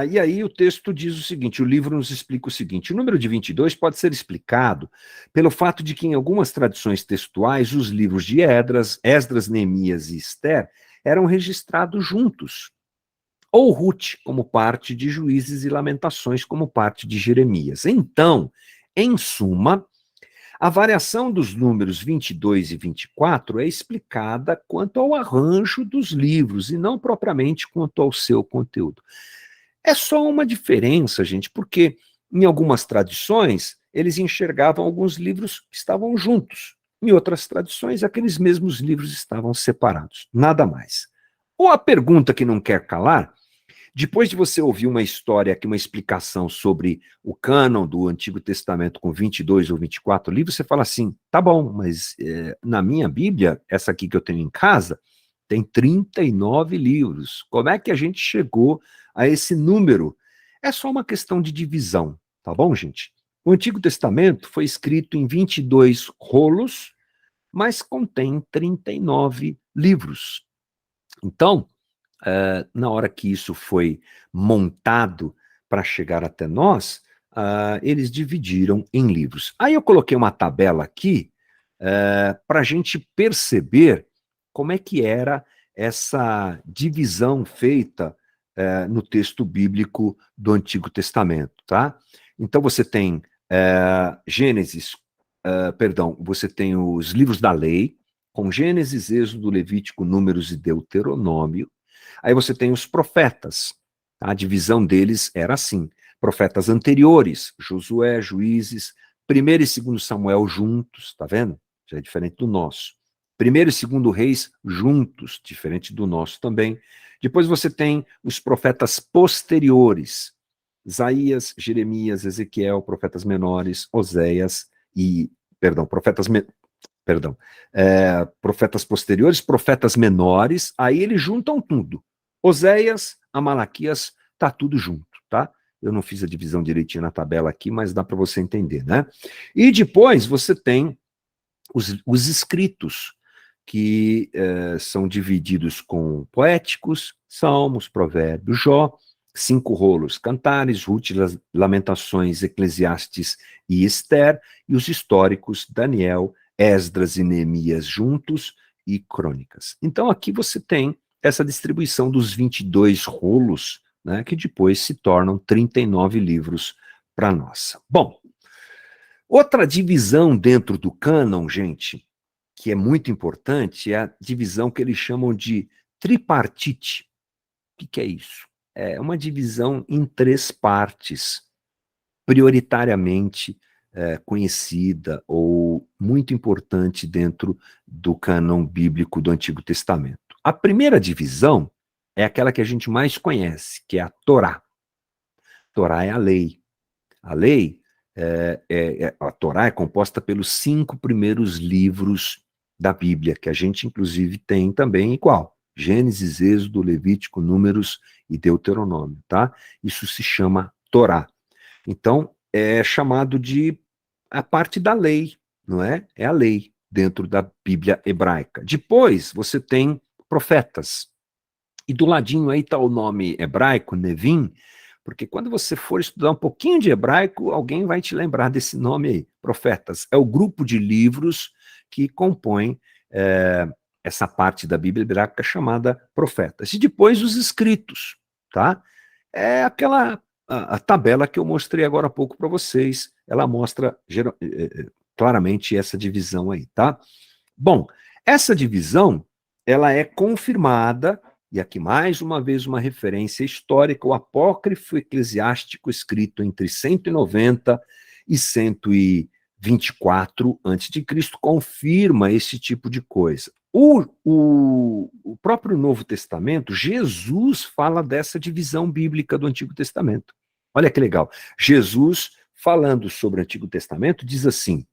E aí o texto diz o seguinte, o livro nos explica o seguinte, o número de 22 pode ser explicado pelo fato de que em algumas tradições textuais os livros de Esdras, Neemias e Ester eram registrados juntos, ou Ruth como parte de Juízes e Lamentações como parte de Jeremias. Então, em suma, a variação dos números 22 e 24 é explicada quanto ao arranjo dos livros e não propriamente quanto ao seu conteúdo. É só uma diferença, gente, porque em algumas tradições eles enxergavam alguns livros que estavam juntos. Em outras tradições, aqueles mesmos livros estavam separados. Nada mais. Ou a pergunta que não quer calar, depois de você ouvir uma história aqui, uma explicação sobre o cânon do Antigo Testamento com 22 ou 24 livros, você fala assim, tá bom, mas na minha Bíblia, essa aqui que eu tenho em casa, tem 39 livros. Como é que a gente chegou a esse número? É só uma questão de divisão, tá bom, gente? O Antigo Testamento foi escrito em 22 rolos, mas contém 39 livros. Então, na hora que isso foi montado para chegar até nós, eles dividiram em livros. Aí eu coloquei uma tabela aqui para a gente perceber como é que era essa divisão feita no texto bíblico do Antigo Testamento, tá? Então você tem Gênesis, você tem os livros da lei, com Gênesis, Êxodo, Levítico, Números e Deuteronômio. Aí você tem os profetas, a divisão deles era assim, profetas anteriores, Josué, Juízes, 1º e 2º Samuel juntos, tá vendo? Já é diferente do nosso. 1º e 2º Reis juntos, diferente do nosso também. Depois você tem os profetas posteriores, Isaías, Jeremias, Ezequiel, profetas menores, Oséias e, profetas posteriores, profetas menores, aí eles juntam tudo. Oséias, a Malaquias, tá tudo junto, tá? Eu não fiz a divisão direitinho na tabela aqui, mas dá para você entender, né? E depois você tem os escritos, que são divididos com poéticos, salmos, provérbios, Jó, 5 rolos: Cantares, Ruth, Lamentações, Eclesiastes e Esther, e os históricos Daniel, Esdras e Neemias juntos, e Crônicas. Então aqui você tem essa distribuição dos 22 rolos, né, que depois se tornam 39 livros para nós. Bom, outra divisão dentro do cânon, gente, que é muito importante, é a divisão que eles chamam de tripartite. O que é isso? É uma divisão em 3 partes, prioritariamente conhecida ou muito importante dentro do cânon bíblico do Antigo Testamento. A primeira divisão é aquela que a gente mais conhece, que é a Torá. Torá é a lei. A lei, a Torá é composta pelos 5 primeiros livros da Bíblia, que a gente inclusive tem também igual: Gênesis, Êxodo, Levítico, Números e Deuteronômio, tá? Isso se chama Torá. Então, é chamado de a parte da lei, não é? É a lei dentro da Bíblia hebraica. Depois, você tem profetas. E do ladinho aí está o nome hebraico, Nevim, porque quando você for estudar um pouquinho de hebraico, alguém vai te lembrar desse nome aí, profetas. É o grupo de livros que compõe essa parte da Bíblia hebraica chamada profetas. E depois os escritos, tá? É aquela a tabela que eu mostrei agora há pouco para vocês. Ela mostra claramente essa divisão aí, tá? Bom, essa divisão, ela é confirmada, e aqui mais uma vez uma referência histórica: o apócrifo eclesiástico escrito entre 190 e 124 a.C. confirma esse tipo de coisa. O próprio Novo Testamento, Jesus fala dessa divisão bíblica do Antigo Testamento. Olha que legal. Jesus, falando sobre o Antigo Testamento, diz assim,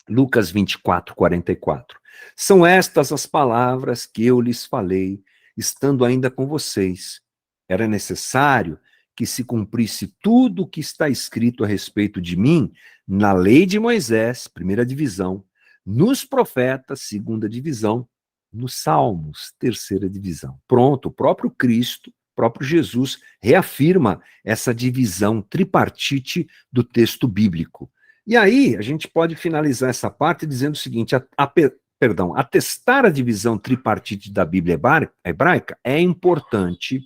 Lucas 24, 44. São estas as palavras que eu lhes falei, estando ainda com vocês. Era necessário que se cumprisse tudo o que está escrito a respeito de mim na lei de Moisés, primeira divisão, nos profetas, segunda divisão, nos Salmos, terceira divisão. Pronto, o próprio Cristo, o próprio Jesus, reafirma essa divisão tripartite do texto bíblico. E aí, a gente pode finalizar essa parte dizendo o seguinte: atestar a divisão tripartite da Bíblia hebraica é importante,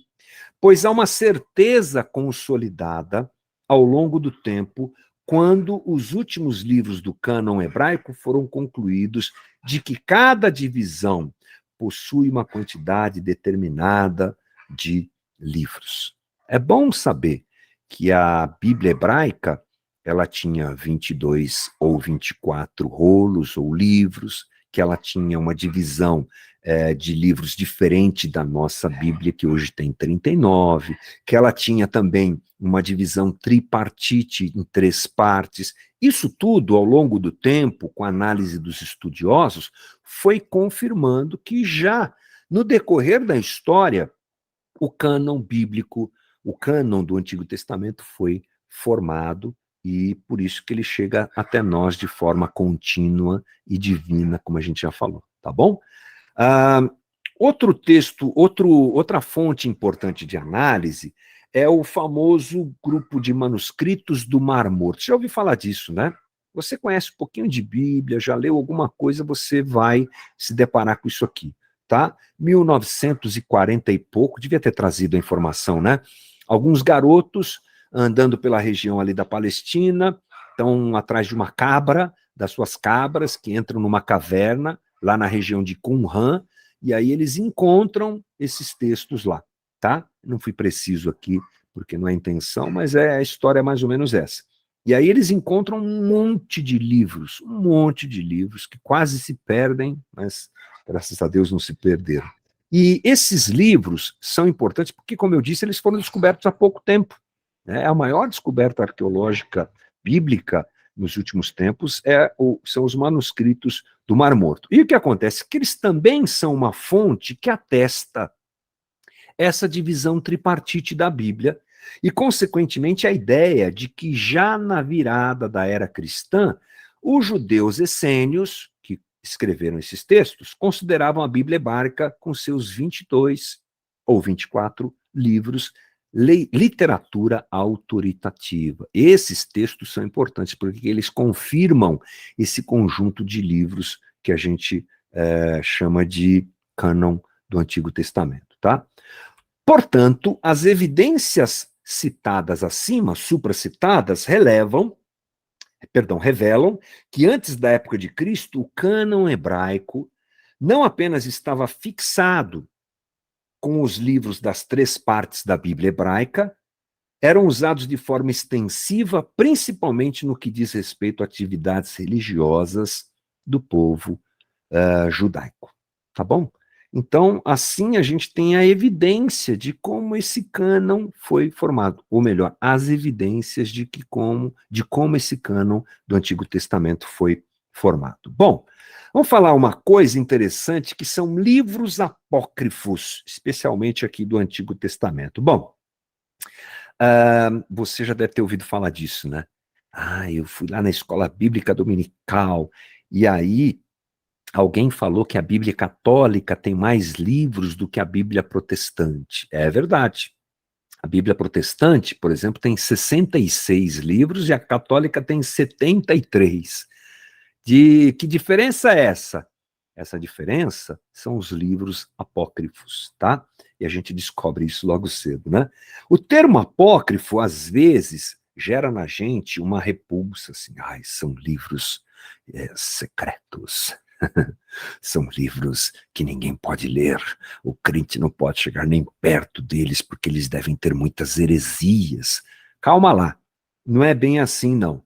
pois há uma certeza consolidada ao longo do tempo, quando os últimos livros do cânon hebraico foram concluídos, de que cada divisão possui uma quantidade determinada de livros. É bom saber que a Bíblia hebraica ela tinha 22 ou 24 rolos ou livros, que ela tinha uma divisão de livros diferente da nossa Bíblia, que hoje tem 39, que ela tinha também uma divisão tripartite em 3 partes. Isso tudo, ao longo do tempo, com a análise dos estudiosos, foi confirmando que já no decorrer da história, o cânon bíblico, o cânon do Antigo Testamento foi formado, e por isso que ele chega até nós de forma contínua e divina, como a gente já falou, tá bom? Outro texto, outra fonte importante de análise é o famoso grupo de manuscritos do Mar Morto. Já ouviu falar disso, né? Você conhece um pouquinho de Bíblia, já leu alguma coisa, você vai se deparar com isso aqui, tá? 1940 e pouco, devia ter trazido a informação, né? Alguns garotos andando pela região ali da Palestina, estão atrás de uma cabra, das suas cabras, que entram numa caverna, lá na região de Qumran, e aí eles encontram esses textos lá, tá? Não fui preciso aqui, porque não é intenção, mas a história é mais ou menos essa. E aí eles encontram um monte de livros que quase se perdem, mas graças a Deus não se perderam. E esses livros são importantes porque, como eu disse, eles foram descobertos há pouco tempo. Né? A maior descoberta arqueológica bíblica nos últimos tempos são os manuscritos do Mar Morto. E o que acontece? Que eles também são uma fonte que atesta essa divisão tripartite da Bíblia e, consequentemente, a ideia de que já na virada da era cristã, os judeus essênios, que escreveram esses textos, consideravam a Bíblia hebraica com seus 22 ou 24 livros literatura autoritativa. Esses textos são importantes porque eles confirmam esse conjunto de livros que a gente chama de cânon do Antigo Testamento, tá? Portanto, as evidências citadas acima, supracitadas, revelam que antes da época de Cristo, o cânon hebraico não apenas estava fixado com os livros das 3 partes da Bíblia hebraica, eram usados de forma extensiva, principalmente no que diz respeito a atividades religiosas do povo judaico. Tá bom? Então, assim a gente tem a evidência de como esse cânon foi formado, ou melhor, as evidências de como esse cânon do Antigo Testamento foi formado. Bom, vamos falar uma coisa interessante, que são livros apócrifos, especialmente aqui do Antigo Testamento. Bom, você já deve ter ouvido falar disso, né? Eu fui lá na escola bíblica dominical, e aí alguém falou que a Bíblia católica tem mais livros do que a Bíblia protestante. É verdade. A Bíblia protestante, por exemplo, tem 66 livros e a católica tem 73. Que diferença é essa? Essa diferença são os livros apócrifos, tá? E a gente descobre isso logo cedo, né? O termo apócrifo, às vezes, gera na gente uma repulsa, assim, são livros secretos. São livros que ninguém pode ler, o crente não pode chegar nem perto deles, porque eles devem ter muitas heresias. Calma lá, não é bem assim, não.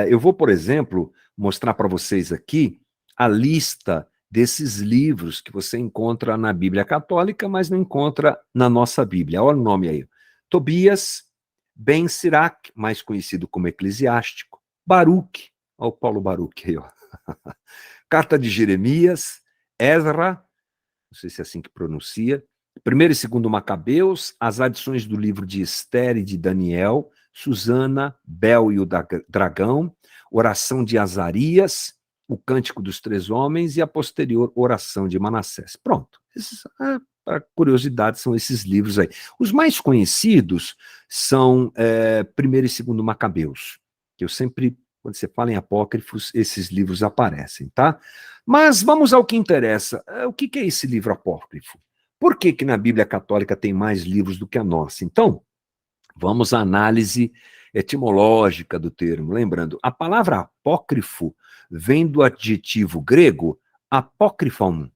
Eu vou, por exemplo, mostrar para vocês aqui a lista desses livros que você encontra na Bíblia Católica, mas não encontra na nossa Bíblia. Olha o nome aí. Tobias, Ben Sirac, mais conhecido como Eclesiástico, Baruque, olha o Paulo Baruque aí, ó. Carta de Jeremias, Ezra, não sei se é assim que pronuncia, 1º e 2º Macabeus, as adições do livro de Esther e de Daniel, Susana, Bel e o Dragão, oração de Azarias, o Cântico dos 3 Homens e a posterior oração de Manassés. Pronto. Para curiosidade, são esses livros aí. Os mais conhecidos são 1º e 2º Macabeus, que eu sempre, quando você fala em apócrifos, esses livros aparecem, tá? Mas vamos ao que interessa. O que é esse livro apócrifo? Por que na Bíblia Católica tem mais livros do que a nossa? Então, vamos à análise etimológica do termo. Lembrando, a palavra apócrifo vem do adjetivo grego apócriphon,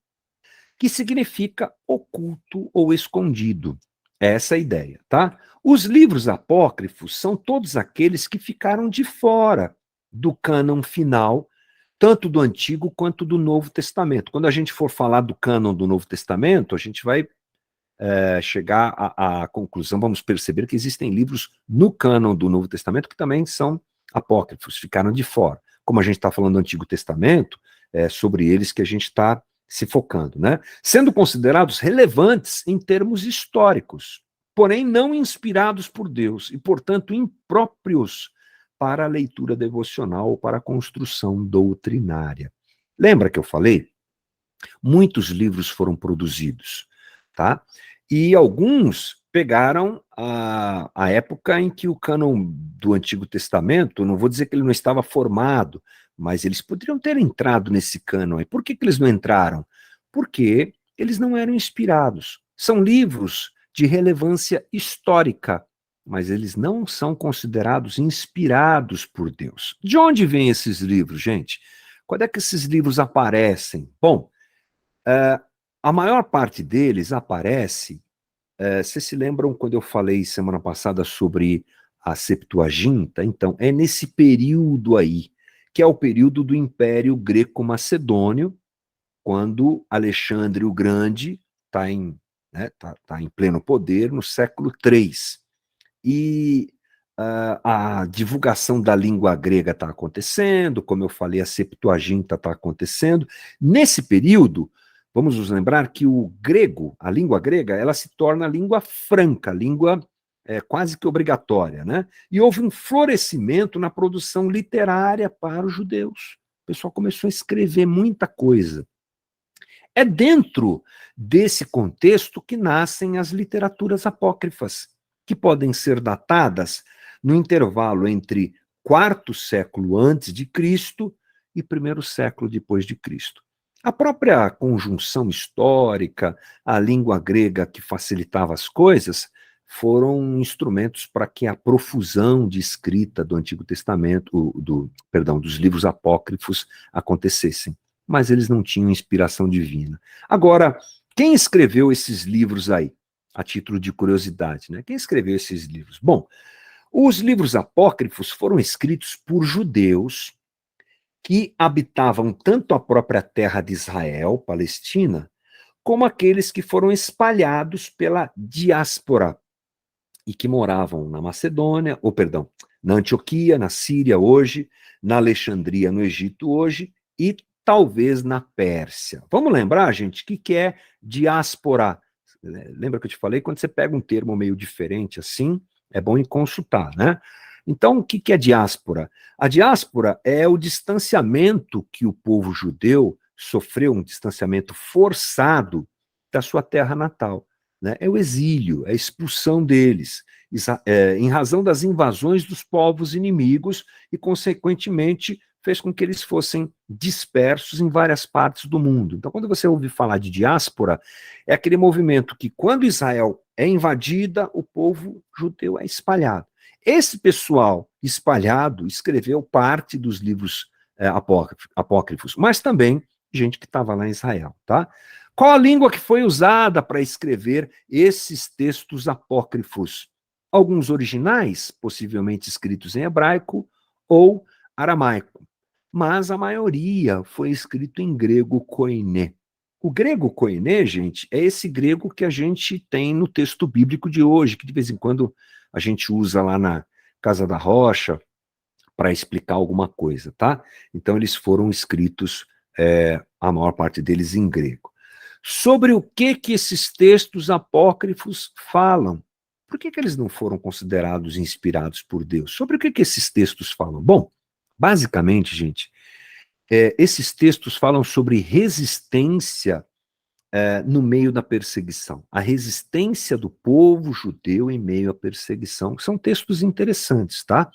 que significa oculto ou escondido. Essa é a ideia, tá? Os livros apócrifos são todos aqueles que ficaram de fora do cânon final, tanto do Antigo quanto do Novo Testamento. Quando a gente for falar do cânon do Novo Testamento, a gente vai chegar à conclusão, vamos perceber que existem livros no cânon do Novo Testamento que também são apócrifos, ficaram de fora. Como a gente está falando do Antigo Testamento, é sobre eles que a gente está se focando, né? Sendo considerados relevantes em termos históricos, porém não inspirados por Deus e, portanto, impróprios para a leitura devocional ou para a construção doutrinária. Lembra que eu falei? Muitos livros foram produzidos, tá? E alguns pegaram a época em que o cânon do Antigo Testamento, não vou dizer que ele não estava formado, mas eles poderiam ter entrado nesse cânon. E por que eles não entraram? Porque eles não eram inspirados. São livros de relevância histórica, mas eles não são considerados inspirados por Deus. De onde vêm esses livros, gente? Quando é que esses livros aparecem? Bom, a maior parte deles aparece. Vocês se lembram quando eu falei semana passada sobre a Septuaginta? Então, é nesse período aí, que é o período do Império Greco-Macedônio, quando Alexandre o Grande está em pleno poder no século III. E a divulgação da língua grega está acontecendo, como eu falei, a Septuaginta está acontecendo. Nesse período, vamos nos lembrar que o grego, a língua grega, ela se torna língua franca, língua quase que obrigatória, né? E houve um florescimento na produção literária para os judeus. O pessoal começou a escrever muita coisa. É dentro desse contexto que nascem as literaturas apócrifas. que podem ser datadas no intervalo entre quarto século antes de Cristo e primeiro século depois de Cristo. A própria conjunção histórica, a língua grega que facilitava as coisas, foram instrumentos para que a profusão de escrita do Antigo Testamento, dos livros apócrifos acontecessem. Mas eles não tinham inspiração divina. Agora, quem escreveu esses livros aí? A título de curiosidade, né? Quem escreveu esses livros? Bom, os livros apócrifos foram escritos por judeus que habitavam tanto a própria terra de Israel, Palestina, como aqueles que foram espalhados pela diáspora e que moravam na Macedônia, na Antioquia, na Síria hoje, na Alexandria, no Egito hoje, e talvez na Pérsia. Vamos lembrar, gente, o que é diáspora? Lembra que eu te falei? Quando você pega um termo meio diferente assim, é bom ir consultar, né? Então, o que é diáspora? A diáspora é o distanciamento que o povo judeu sofreu, um distanciamento forçado da sua terra natal. Né? É o exílio, é a expulsão deles, em razão das invasões dos povos inimigos e, consequentemente, fez com que eles fossem dispersos em várias partes do mundo. Então, quando você ouve falar de diáspora, é aquele movimento que, quando Israel é invadida, o povo judeu é espalhado. Esse pessoal espalhado escreveu parte dos livros apócrifos, mas também gente que estava lá em Israel, tá? Qual a língua que foi usada para escrever esses textos apócrifos? Alguns originais, possivelmente escritos em hebraico ou aramaico, mas a maioria foi escrito em grego koiné. O grego koiné, gente, é esse grego que a gente tem no texto bíblico de hoje, que de vez em quando a gente usa lá na Casa da Rocha para explicar alguma coisa, tá? Então eles foram escritos, a maior parte deles em grego. Sobre o que esses textos apócrifos falam? Por que eles não foram considerados inspirados por Deus? Sobre o que esses textos falam? Bom, basicamente, gente, esses textos falam sobre resistência no meio da perseguição. A resistência do povo judeu em meio à perseguição. São textos interessantes, tá?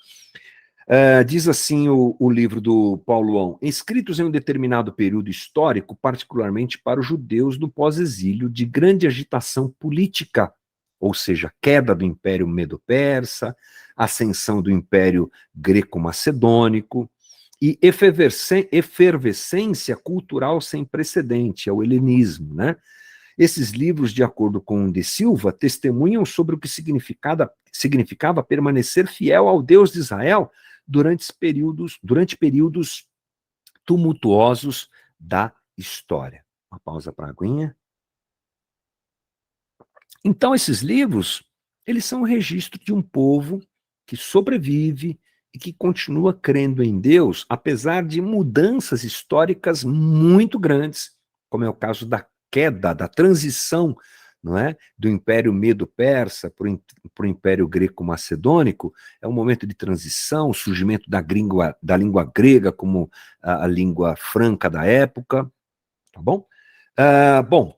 Diz assim o livro do Paulão: escritos em um determinado período histórico, particularmente para os judeus do pós-exílio, de grande agitação política, ou seja, queda do Império Medo-Persa, ascensão do Império Greco-Macedônico e efervescência cultural sem precedente, é o helenismo, né? Esses livros, de acordo com De Silva, testemunham sobre o que significava permanecer fiel ao Deus de Israel durante períodos tumultuosos da história. Uma pausa para a aguinha. Então, esses livros, eles são um registro de um povo que sobrevive e que continua crendo em Deus, apesar de mudanças históricas muito grandes, como é o caso da queda, da transição, não é, do Império Medo-Persa para o Império Greco-Macedônico. É um momento de transição, o surgimento da língua grega como a língua franca da época, tá bom? Bom,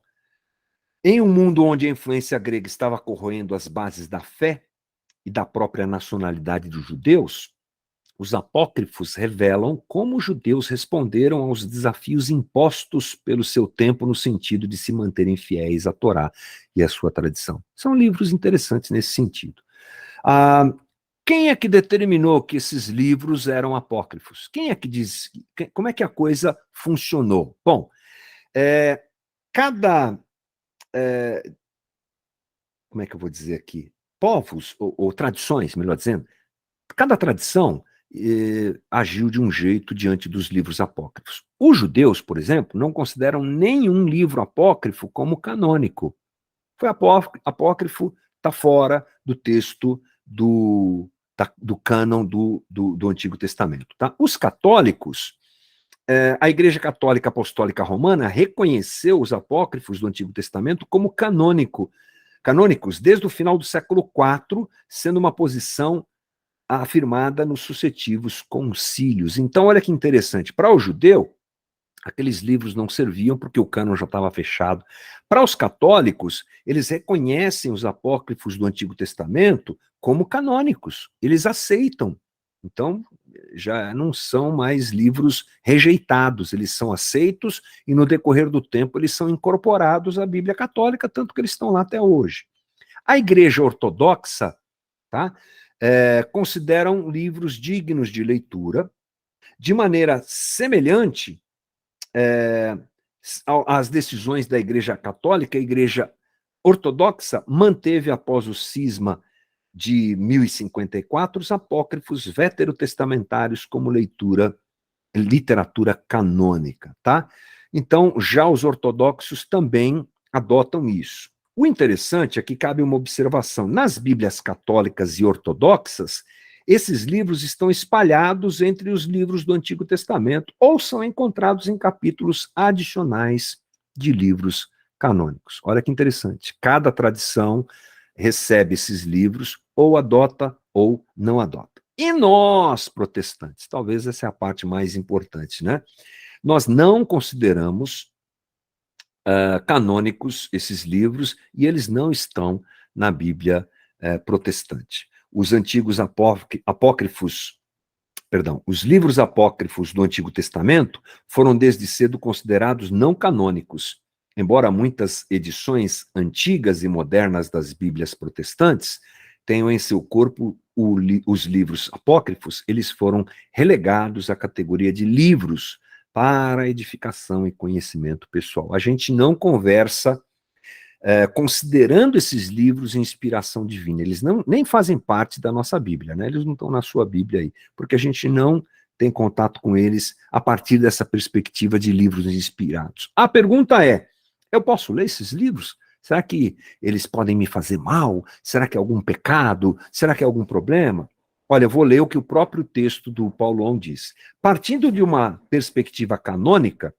em um mundo onde a influência grega estava corroendo as bases da fé e da própria nacionalidade dos judeus, os apócrifos revelam como os judeus responderam aos desafios impostos pelo seu tempo no sentido de se manterem fiéis à Torá e à sua tradição. São livros interessantes nesse sentido. Quem é que determinou que esses livros eram apócrifos? Quem é que diz? Como é que a coisa funcionou? Bom, como é que eu vou dizer aqui? Povos, ou tradições, melhor dizendo, cada tradição agiu de um jeito diante dos livros apócrifos. Os judeus, por exemplo, não consideram nenhum livro apócrifo como canônico. Foi apócrifo, está fora do texto do cânon do Antigo Testamento. Tá? Os católicos, a Igreja Católica Apostólica Romana reconheceu os apócrifos do Antigo Testamento como canônicos desde o final do século IV, sendo uma posição afirmada nos sucessivos concílios. Então, olha que interessante, para o judeu, Aqueles livros não serviam porque o cânon já estava fechado. Para os católicos, eles reconhecem os apócrifos do Antigo Testamento como canônicos. Eles aceitam. Então, já não são mais livros rejeitados, eles são aceitos e no decorrer do tempo eles são incorporados à Bíblia Católica, tanto que eles estão lá até hoje. A Igreja Ortodoxa, tá, consideram livros dignos de leitura, de maneira semelhante às decisões da Igreja Católica. A Igreja Ortodoxa manteve, após o cisma de 1054, os apócrifos veterotestamentários como literatura canônica, tá? Então, já os ortodoxos também adotam isso. O interessante é que cabe uma observação. Nas Bíblias católicas e ortodoxas, esses livros estão espalhados entre os livros do Antigo Testamento ou são encontrados em capítulos adicionais de livros canônicos. Olha que interessante. Cada tradição recebe esses livros, ou adota ou não adota. E nós, protestantes, talvez essa é a parte mais importante, né? Nós não consideramos canônicos esses livros e eles não estão na Bíblia protestante. Os antigos apócrifos, perdão, os livros apócrifos do Antigo Testamento foram desde cedo considerados não canônicos. Embora muitas edições antigas e modernas das Bíblias protestantes tenham em seu corpo os livros apócrifos, eles foram relegados à categoria de livros para edificação e conhecimento pessoal. A gente não conversa considerando esses livros inspiração divina. Eles nem fazem parte da nossa Bíblia, né? Eles não estão na sua Bíblia aí, porque a gente não tem contato com eles a partir dessa perspectiva de livros inspirados. A pergunta é, eu posso ler esses livros? Será que eles podem me fazer mal? Será que é algum pecado? Será que é algum problema? Olha, eu vou ler o que o próprio texto do Paulão diz. Partindo de uma perspectiva canônica,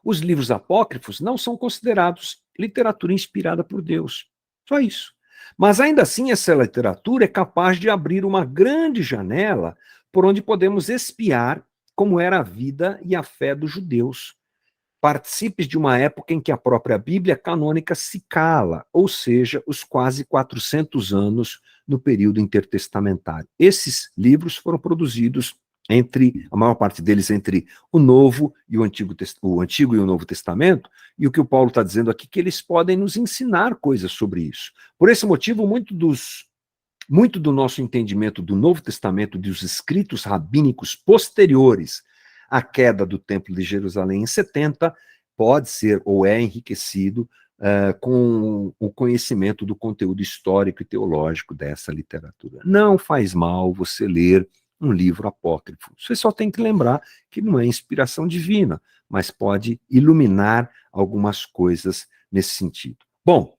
os livros apócrifos não são considerados literatura inspirada por Deus. Só isso. Mas ainda assim, essa literatura é capaz de abrir uma grande janela por onde podemos espiar como era a vida e a fé dos judeus. Participes de uma época em que a própria Bíblia canônica se cala, ou seja, os quase 400 anos no período intertestamentário. Esses livros foram produzidos a maior parte deles entre o Novo e o Antigo e o Novo Testamento, e o que o Paulo está dizendo aqui, que eles podem nos ensinar coisas sobre isso. Por esse motivo, muito do nosso entendimento do Novo Testamento, dos escritos rabínicos posteriores à queda do Templo de Jerusalém em 70, pode ser ou é enriquecido com o conhecimento do conteúdo histórico e teológico dessa literatura. Não faz mal você ler um livro apócrifo. Você só tem que lembrar que não é inspiração divina, mas pode iluminar algumas coisas nesse sentido. Bom,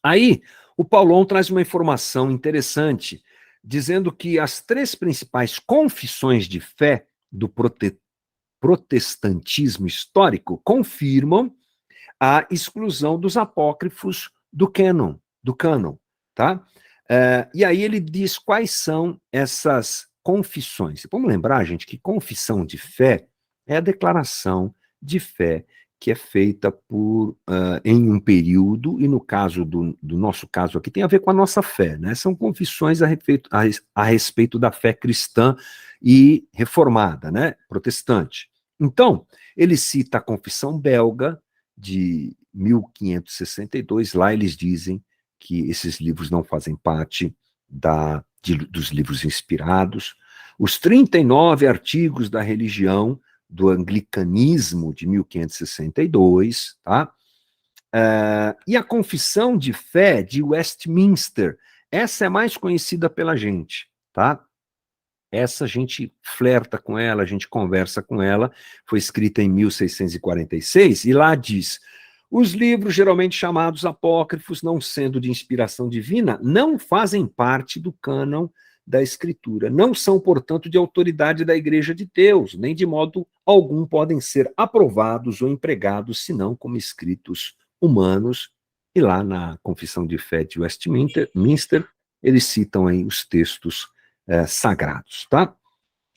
aí o Paulão traz uma informação interessante, dizendo que as 3 principais confissões de fé do protestantismo histórico confirmam a exclusão dos apócrifos do cânon, tá? E aí ele diz quais são essas confissões. Vamos lembrar, gente, que confissão de fé é a declaração de fé que é feita em um período, e no caso do nosso caso aqui, tem a ver com a nossa fé, né? São confissões a respeito da fé cristã e reformada, né? Protestante. Então, ele cita a confissão belga de 1562, lá eles dizem que esses livros não fazem parte dos livros inspirados. Os 39 artigos da religião do anglicanismo de 1562, tá? E a confissão de fé de Westminster, essa é mais conhecida pela gente, tá? Essa a gente flerta com ela, a gente conversa com ela, foi escrita em 1646, e lá diz: os livros geralmente chamados apócrifos, não sendo de inspiração divina, não fazem parte do cânon da Escritura. Não são, portanto, de autoridade da Igreja de Deus, nem de modo algum podem ser aprovados ou empregados, senão como escritos humanos. E lá na Confissão de Fé de Westminster, eles citam aí os textos sagrados, tá?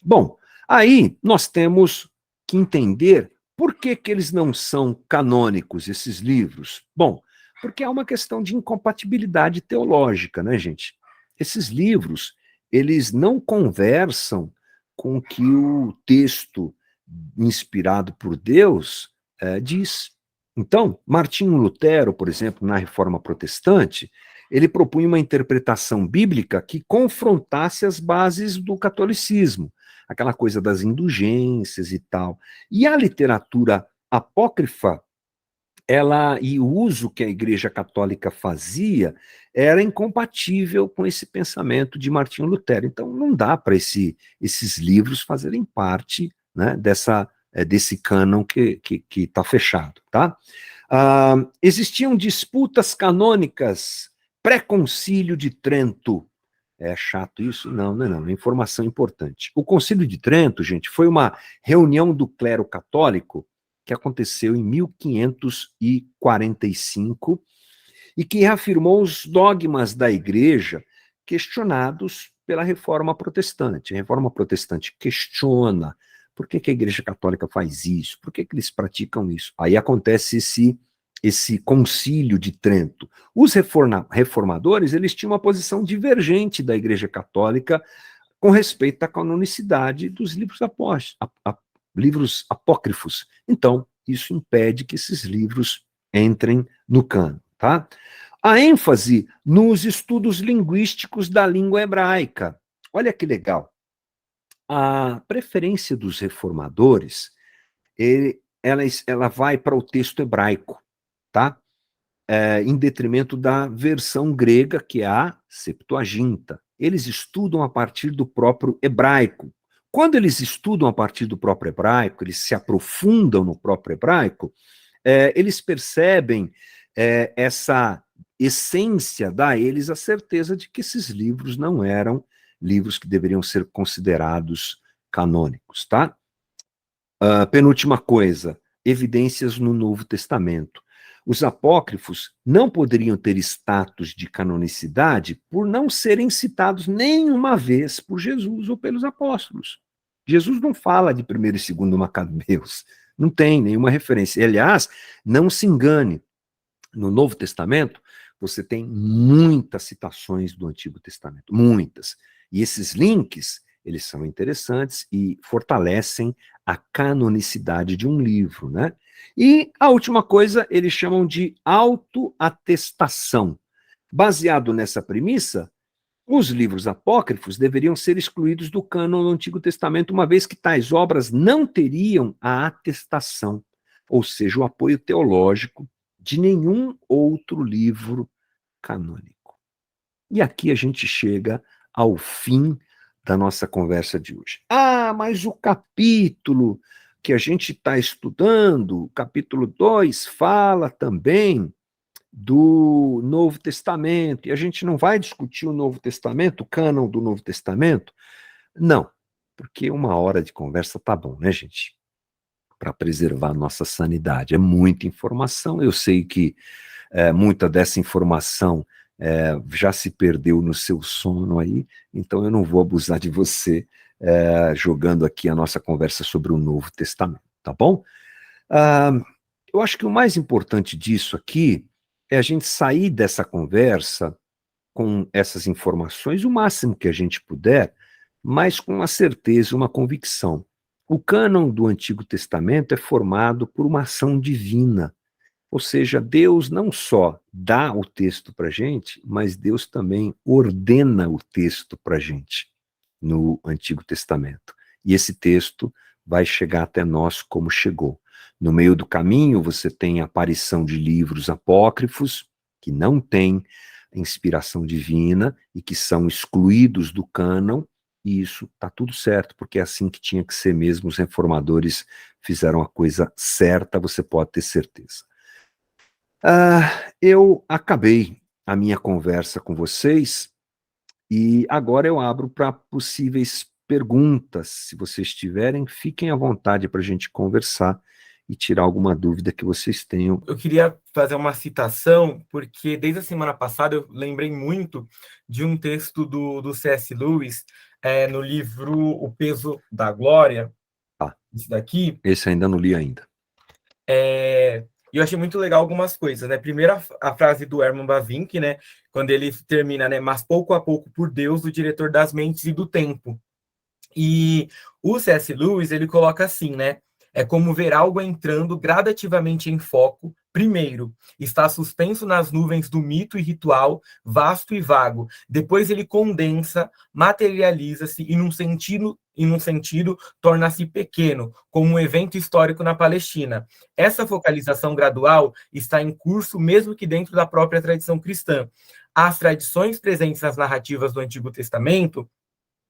Bom, aí nós temos que entender por que eles não são canônicos, esses livros. Bom, porque é uma questão de incompatibilidade teológica, né, gente? Esses livros, eles não conversam com o que o texto inspirado por Deus diz. Então, Martinho Lutero, por exemplo, na Reforma Protestante, ele propunha uma interpretação bíblica que confrontasse as bases do catolicismo, aquela coisa das indulgências e tal. E a literatura apócrifa, e o uso que a Igreja Católica fazia era incompatível com esse pensamento de Martinho Lutero. Então, não dá para esses livros fazerem parte, né, desse cânon que está fechado. Tá? Existiam disputas canônicas pré-concílio de Trento. É chato isso? Não, não é não. É informação importante. O Concílio de Trento, gente, foi uma reunião do clero católico que aconteceu em 1545 e que reafirmou os dogmas da Igreja questionados pela Reforma Protestante. A Reforma Protestante questiona por que a Igreja Católica faz isso, por que eles praticam isso. Aí acontece esse concílio de Trento. Os reformadores, eles tinham uma posição divergente da Igreja Católica com respeito à canonicidade dos livros apócrifos. Então, isso impede que esses livros entrem no cânon, tá? A ênfase nos estudos linguísticos da língua hebraica. Olha que legal. A preferência dos reformadores, ela vai para o texto hebraico, tá? Em detrimento da versão grega, que é a Septuaginta. Eles estudam a partir do próprio hebraico. Quando eles estudam a partir do próprio hebraico, eles se aprofundam no próprio hebraico, eles percebem essa essência, dá a eles a certeza de que esses livros não eram livros que deveriam ser considerados canônicos, tá? Penúltima coisa, evidências no Novo Testamento. Os apócrifos não poderiam ter status de canonicidade por não serem citados nenhuma vez por Jesus ou pelos apóstolos. Jesus não fala de 1º e 2º Macabeus, não tem nenhuma referência. Aliás, não se engane, no Novo Testamento você tem muitas citações do Antigo Testamento, muitas. E esses links, eles são interessantes e fortalecem a canonicidade de um livro, né? E a última coisa, eles chamam de autoatestação. Baseado nessa premissa, os livros apócrifos deveriam ser excluídos do cânon do Antigo Testamento, uma vez que tais obras não teriam a atestação, ou seja, o apoio teológico de nenhum outro livro canônico. E aqui a gente chega ao fim da nossa conversa de hoje. Mas o capítulo que a gente está estudando, o capítulo 2, fala também do Novo Testamento, e a gente não vai discutir o Novo Testamento, o cânon do Novo Testamento? Não, porque 1 hora de conversa tá bom, né, gente? Para preservar a nossa sanidade. É muita informação, eu sei que muita dessa informação já se perdeu no seu sono aí, então eu não vou abusar de você jogando aqui a nossa conversa sobre o Novo Testamento, tá bom? Eu acho que o mais importante disso aqui é a gente sair dessa conversa com essas informações o máximo que a gente puder, mas com uma certeza, uma convicção. O cânon do Antigo Testamento é formado por uma ação divina, ou seja, Deus não só dá o texto para a gente, mas Deus também ordena o texto para a gente no Antigo Testamento. E esse texto vai chegar até nós como chegou. No meio do caminho, você tem a aparição de livros apócrifos, que não têm inspiração divina e que são excluídos do cânon, e isso está tudo certo, porque é assim que tinha que ser mesmo. Os reformadores fizeram a coisa certa, você pode ter certeza. Eu acabei a minha conversa com vocês e agora eu abro para possíveis perguntas. Se vocês tiverem, fiquem à vontade para a gente conversar e tirar alguma dúvida que vocês tenham. Eu queria fazer uma citação, porque desde a semana passada eu lembrei muito de um texto do C.S. Lewis no livro O Peso da Glória, isso daqui, Esse ainda não li ainda. e eu achei muito legal algumas coisas, né? Primeiro, a frase do Herman Bavinck, né? Quando ele termina, né? Mas pouco a pouco, por Deus, o diretor das mentes e do tempo. E o C.S. Lewis, ele coloca assim, né? É como ver algo entrando gradativamente em foco. Primeiro, está suspenso nas nuvens do mito e ritual, vasto e vago. Depois ele condensa, materializa-se e num sentido, torna-se pequeno, como um evento histórico na Palestina. Essa focalização gradual está em curso mesmo que dentro da própria tradição cristã. As tradições presentes nas narrativas do Antigo Testamento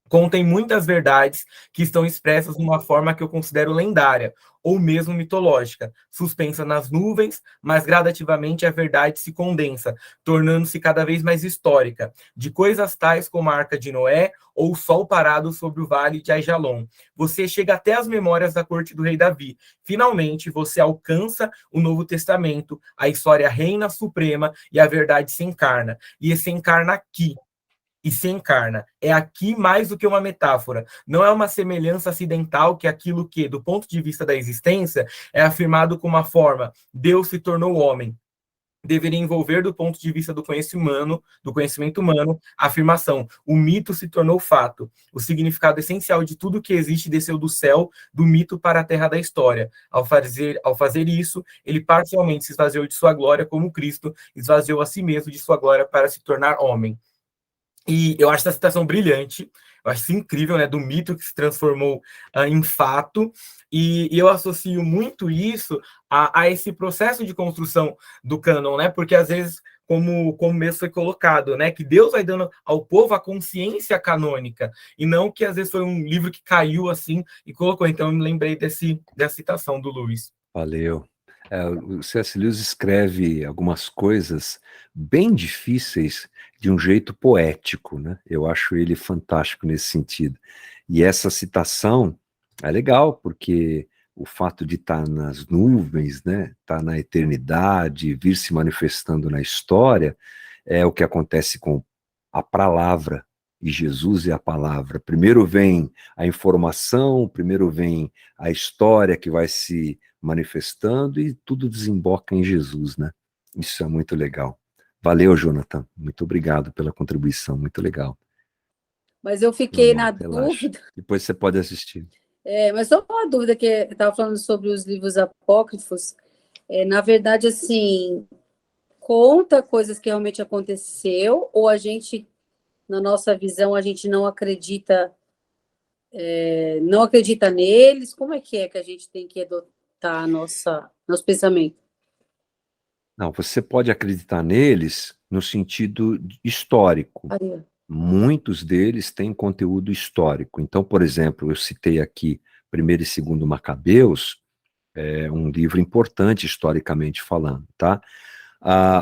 contém muitas verdades que estão expressas de uma forma que eu considero lendária, ou mesmo mitológica, suspensa nas nuvens, mas gradativamente a verdade se condensa, tornando-se cada vez mais histórica, de coisas tais como a Arca de Noé ou o sol parado sobre o vale de Aijalon. Você chega até as memórias da corte do rei Davi. Finalmente, você alcança o Novo Testamento, a história reina suprema e a verdade se encarna. E se encarna aqui, e se encarna. É aqui mais do que uma metáfora. Não é uma semelhança acidental que aquilo que, do ponto de vista da existência, é afirmado como uma forma. Deus se tornou homem. Deveria envolver, do ponto de vista do conhecimento humano, a afirmação. O mito se tornou fato. O significado essencial de tudo que existe desceu do céu, do mito para a terra da história. Ao fazer isso, ele parcialmente se esvaziou de sua glória como Cristo, esvaziou a si mesmo de sua glória para se tornar homem. E eu acho essa citação brilhante, eu acho isso incrível, né, do mito que se transformou em fato, e eu associo muito isso a esse processo de construção do cânon, né, porque às vezes, como mesmo foi colocado, né, que Deus vai dando ao povo a consciência canônica, e não que às vezes foi um livro que caiu assim e colocou. Então eu me lembrei dessa citação do Lewis. Valeu. O C.S. Lewis escreve algumas coisas bem difíceis de um jeito poético, né? Eu acho ele fantástico nesse sentido. E essa citação é legal, porque o fato de estar nas nuvens, né? Estar na eternidade, vir se manifestando na história, é o que acontece com a palavra. E Jesus é a palavra. Primeiro vem a informação, primeiro vem a história que vai se manifestando e tudo desemboca em Jesus, né? Isso é muito legal. Valeu, Jonathan. Muito obrigado pela contribuição, muito legal. Mas eu Meu fiquei na irmão, relaxa. dúvida. Depois você pode assistir. Mas só uma dúvida que eu estava falando sobre os livros apócrifos. Na verdade, assim, conta coisas que realmente aconteceu, ou a gente, na nossa visão, a gente não acredita neles? Como é que a gente tem que adotar nosso pensamento? Não, você pode acreditar neles no sentido histórico. Maria. Muitos deles têm conteúdo histórico. Então, por exemplo, eu citei aqui Primeiro e Segundo Macabeus, é um livro importante historicamente falando, tá?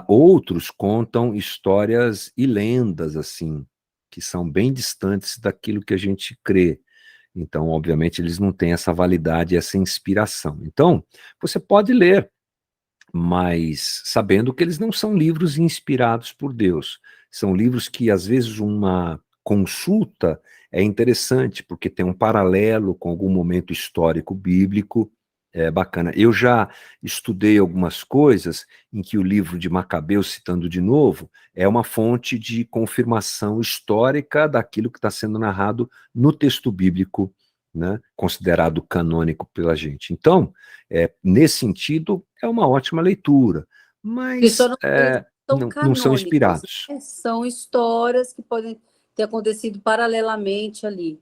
Outros contam histórias e lendas, assim, que são bem distantes daquilo que a gente crê. Então, obviamente, eles não têm essa validade, essa inspiração. Então, você pode ler, mas sabendo que eles não são livros inspirados por Deus. São livros que, às vezes, uma consulta é interessante, porque tem um paralelo com algum momento histórico bíblico, é bacana. Eu já estudei algumas coisas em que o livro de Macabeus, citando de novo, é uma fonte de confirmação histórica daquilo que está sendo narrado no texto bíblico, né, considerado canônico pela gente. Então, nesse sentido, é uma ótima leitura, E só mas não são não são canônicos, inspirados. né? São histórias que podem ter acontecido paralelamente ali.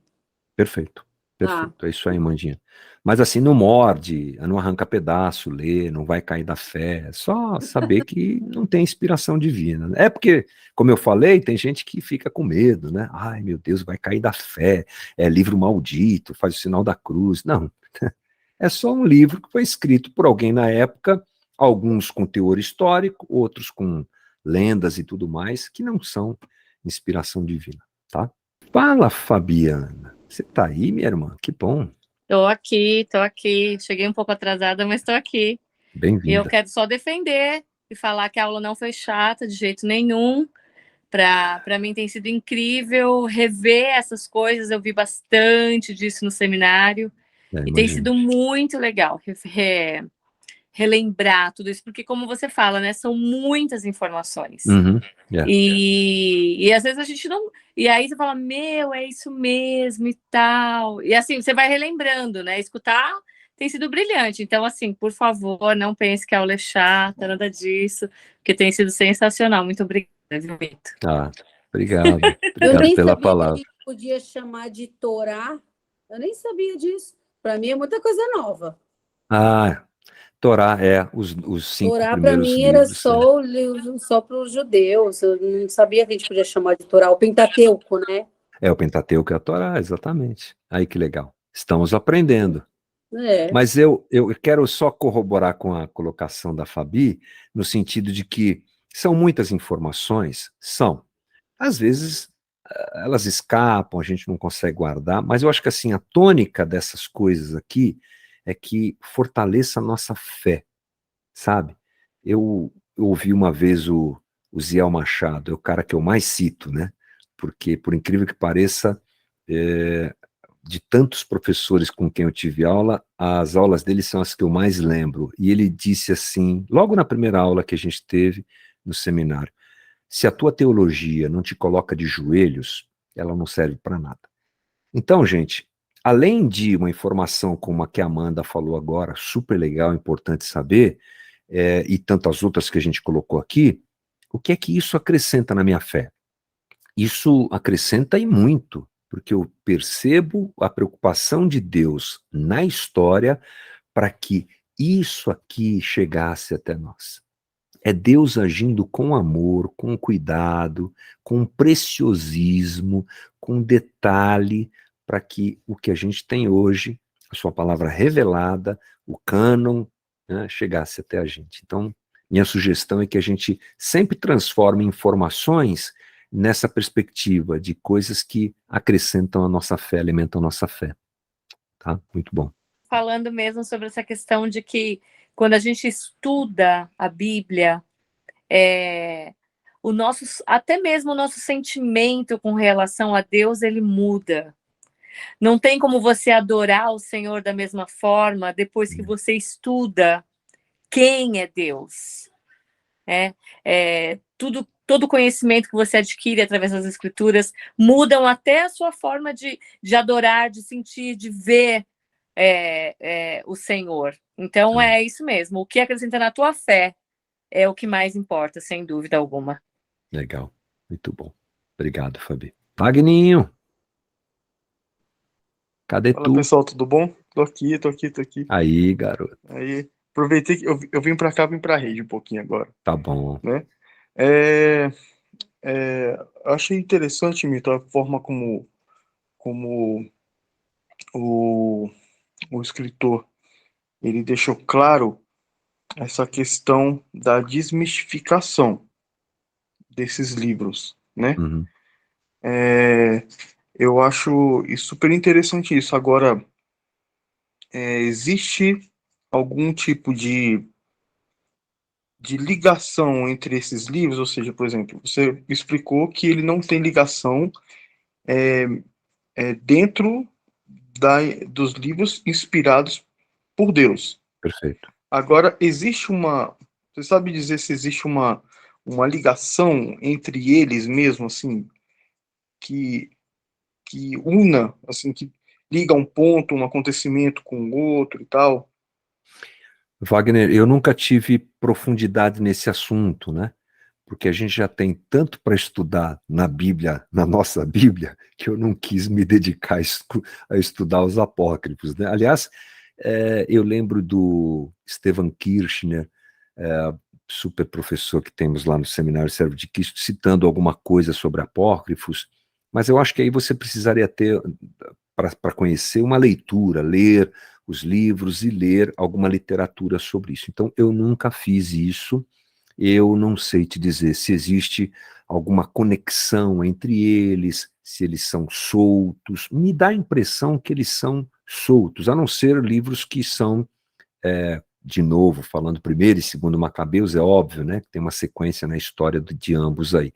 Perfeito, Tá. perfeito. É isso aí, Mandinha. Mas assim, não morde, não arranca pedaço, lê, não vai cair da fé. É só saber que não tem inspiração divina. É porque, como eu falei, tem gente que fica com medo, né? Ai, meu Deus, vai cair da fé. É livro maldito, faz o sinal da cruz. Não. É só um livro que foi escrito por alguém na época, alguns com teor histórico, outros com lendas e tudo mais, que não são inspiração divina, tá? Fala, Fabiana. Você tá aí, minha irmã? Que bom. Tô aqui. Cheguei um pouco atrasada, mas tô aqui. E eu Bem-vinda. quero só defender e falar que a aula não foi chata de jeito nenhum. Para mim tem sido incrível rever essas coisas. Eu vi bastante disso no seminário. E tem imagino. sido muito legal relembrar tudo isso, porque como você fala, né, são muitas informações. Uhum, é. E às vezes a gente não... E aí você fala, meu, é isso mesmo e tal. E assim, você vai relembrando, né? Escutar tem sido brilhante. Então, assim, por favor, não pense que a aula é chata, nada disso, porque tem sido sensacional. Muito obrigada, viu, Vitor? Ah, obrigado. Eu Obrigado nem pela sabia que a palavra. gente podia chamar de Torá. Eu nem sabia disso. Para mim é muita coisa nova. Ah, Torá, os 5 Torá para primeiros mim era livros. só para os judeus. Eu não sabia que a gente podia chamar de Torá, o Pentateuco, né? O Pentateuco e a Torá, exatamente. Aí que legal. Estamos aprendendo. É. Mas eu quero só corroborar com a colocação da Fabi, no sentido de que são muitas informações, são. Às vezes elas escapam, a gente não consegue guardar, mas eu acho que assim, a tônica dessas coisas aqui é que fortaleça a nossa fé, sabe? Eu ouvi uma vez o Ziel Machado, é o cara que eu mais cito, né? Porque, por incrível que pareça, de tantos professores com quem eu tive aula, as aulas dele são as que eu mais lembro. E ele disse assim, logo na primeira aula que a gente teve no seminário: se a tua teologia não te coloca de joelhos, ela não serve para nada. Então, gente, além de uma informação como a que a Amanda falou agora, super legal, importante saber, e tantas outras que a gente colocou aqui, o que é que isso acrescenta na minha fé? Isso acrescenta e muito, porque eu percebo a preocupação de Deus na história para que isso aqui chegasse até nós. É Deus agindo com amor, com cuidado, com preciosismo, com detalhe, para que o que a gente tem hoje, a sua palavra revelada, o cânon, né, chegasse até a gente. Então, minha sugestão é que a gente sempre transforme informações nessa perspectiva de coisas que acrescentam a nossa fé, alimentam a nossa fé. Tá? Muito bom. Falando mesmo sobre essa questão de que quando a gente estuda a Bíblia, até mesmo o nosso sentimento com relação a Deus, ele muda. Não tem como você adorar o Senhor da mesma forma depois que você estuda quem é Deus. Todo conhecimento que você adquire através das Escrituras mudam até a sua forma de adorar, de sentir, de ver o Senhor. Então, é isso mesmo. O que acrescenta na tua fé é o que mais importa, sem dúvida alguma. Legal. Muito bom. Obrigado, Fabi. Wagninho. Cadê Fala, tu? pessoal, tudo bom? Tô aqui. Aí, garoto. Aí, aproveitei que eu vim pra cá, vim pra rede um pouquinho agora, Tá bom. né? Eu achei interessante, Mito, a forma como o escritor, ele deixou claro essa questão da desmistificação desses livros, né? Uhum. Eu acho super interessante isso. Agora, existe algum tipo de ligação entre esses livros? Ou seja, por exemplo, você explicou que ele não tem ligação dentro dos livros inspirados por Deus. Perfeito. Agora, você sabe dizer se existe uma ligação entre eles mesmo, assim, que una, assim, que liga um ponto, um acontecimento com o outro e tal? Wagner, eu nunca tive profundidade nesse assunto, né? Porque a gente já tem tanto para estudar na Bíblia, na nossa Bíblia, que eu não quis me dedicar a estudar os apócrifos, né? Aliás, eu lembro do Stephen Kirchner, super professor que temos lá no Seminário Servo de Cristo, citando alguma coisa sobre apócrifos, mas eu acho que aí você precisaria ter, para conhecer, uma leitura, ler os livros e ler alguma literatura sobre isso. Então, eu nunca fiz isso, eu não sei te dizer se existe alguma conexão entre eles, se eles são soltos. Me dá a impressão que eles são soltos, a não ser livros que são, de novo, falando primeiro e segundo Macabeus, é óbvio, né, que tem uma sequência na história de ambos aí.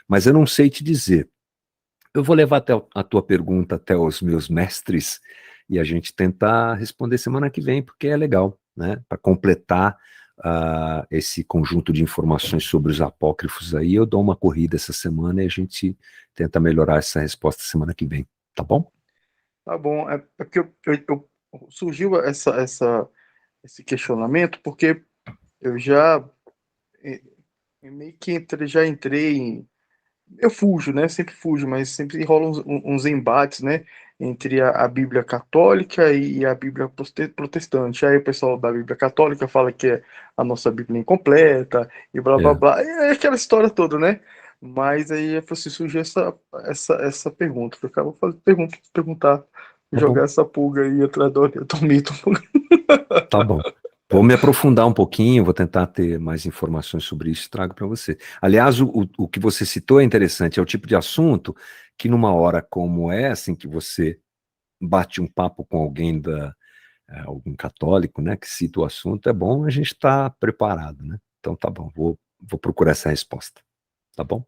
Mas eu não sei te dizer. Eu vou levar a tua pergunta até os meus mestres e a gente tentar responder semana que vem, porque é legal, né? Para completar esse conjunto de informações sobre os apócrifos aí, eu dou uma corrida essa semana e a gente tenta melhorar essa resposta semana que vem, tá bom? Tá bom, é porque surgiu esse questionamento, porque eu já meio que já entrei em. Eu fujo, né? Sempre fujo, mas sempre rolam uns embates, né? Entre a Bíblia católica e a Bíblia protestante. Aí o pessoal da Bíblia católica fala que a nossa Bíblia é incompleta e blá blá blá. É aquela história toda, né? Mas aí assim, surgiu essa pergunta. Eu acabo perguntar, jogar essa pulga aí atrás do mito. Tá bom. Vou me aprofundar um pouquinho, vou tentar ter mais informações sobre isso e trago para você. Aliás, o que você citou é interessante, é o tipo de assunto que numa hora como essa, em que você bate um papo com alguém algum católico, né, que cita o assunto, é bom a gente estar preparado, né? Então tá bom, vou procurar essa resposta, tá bom?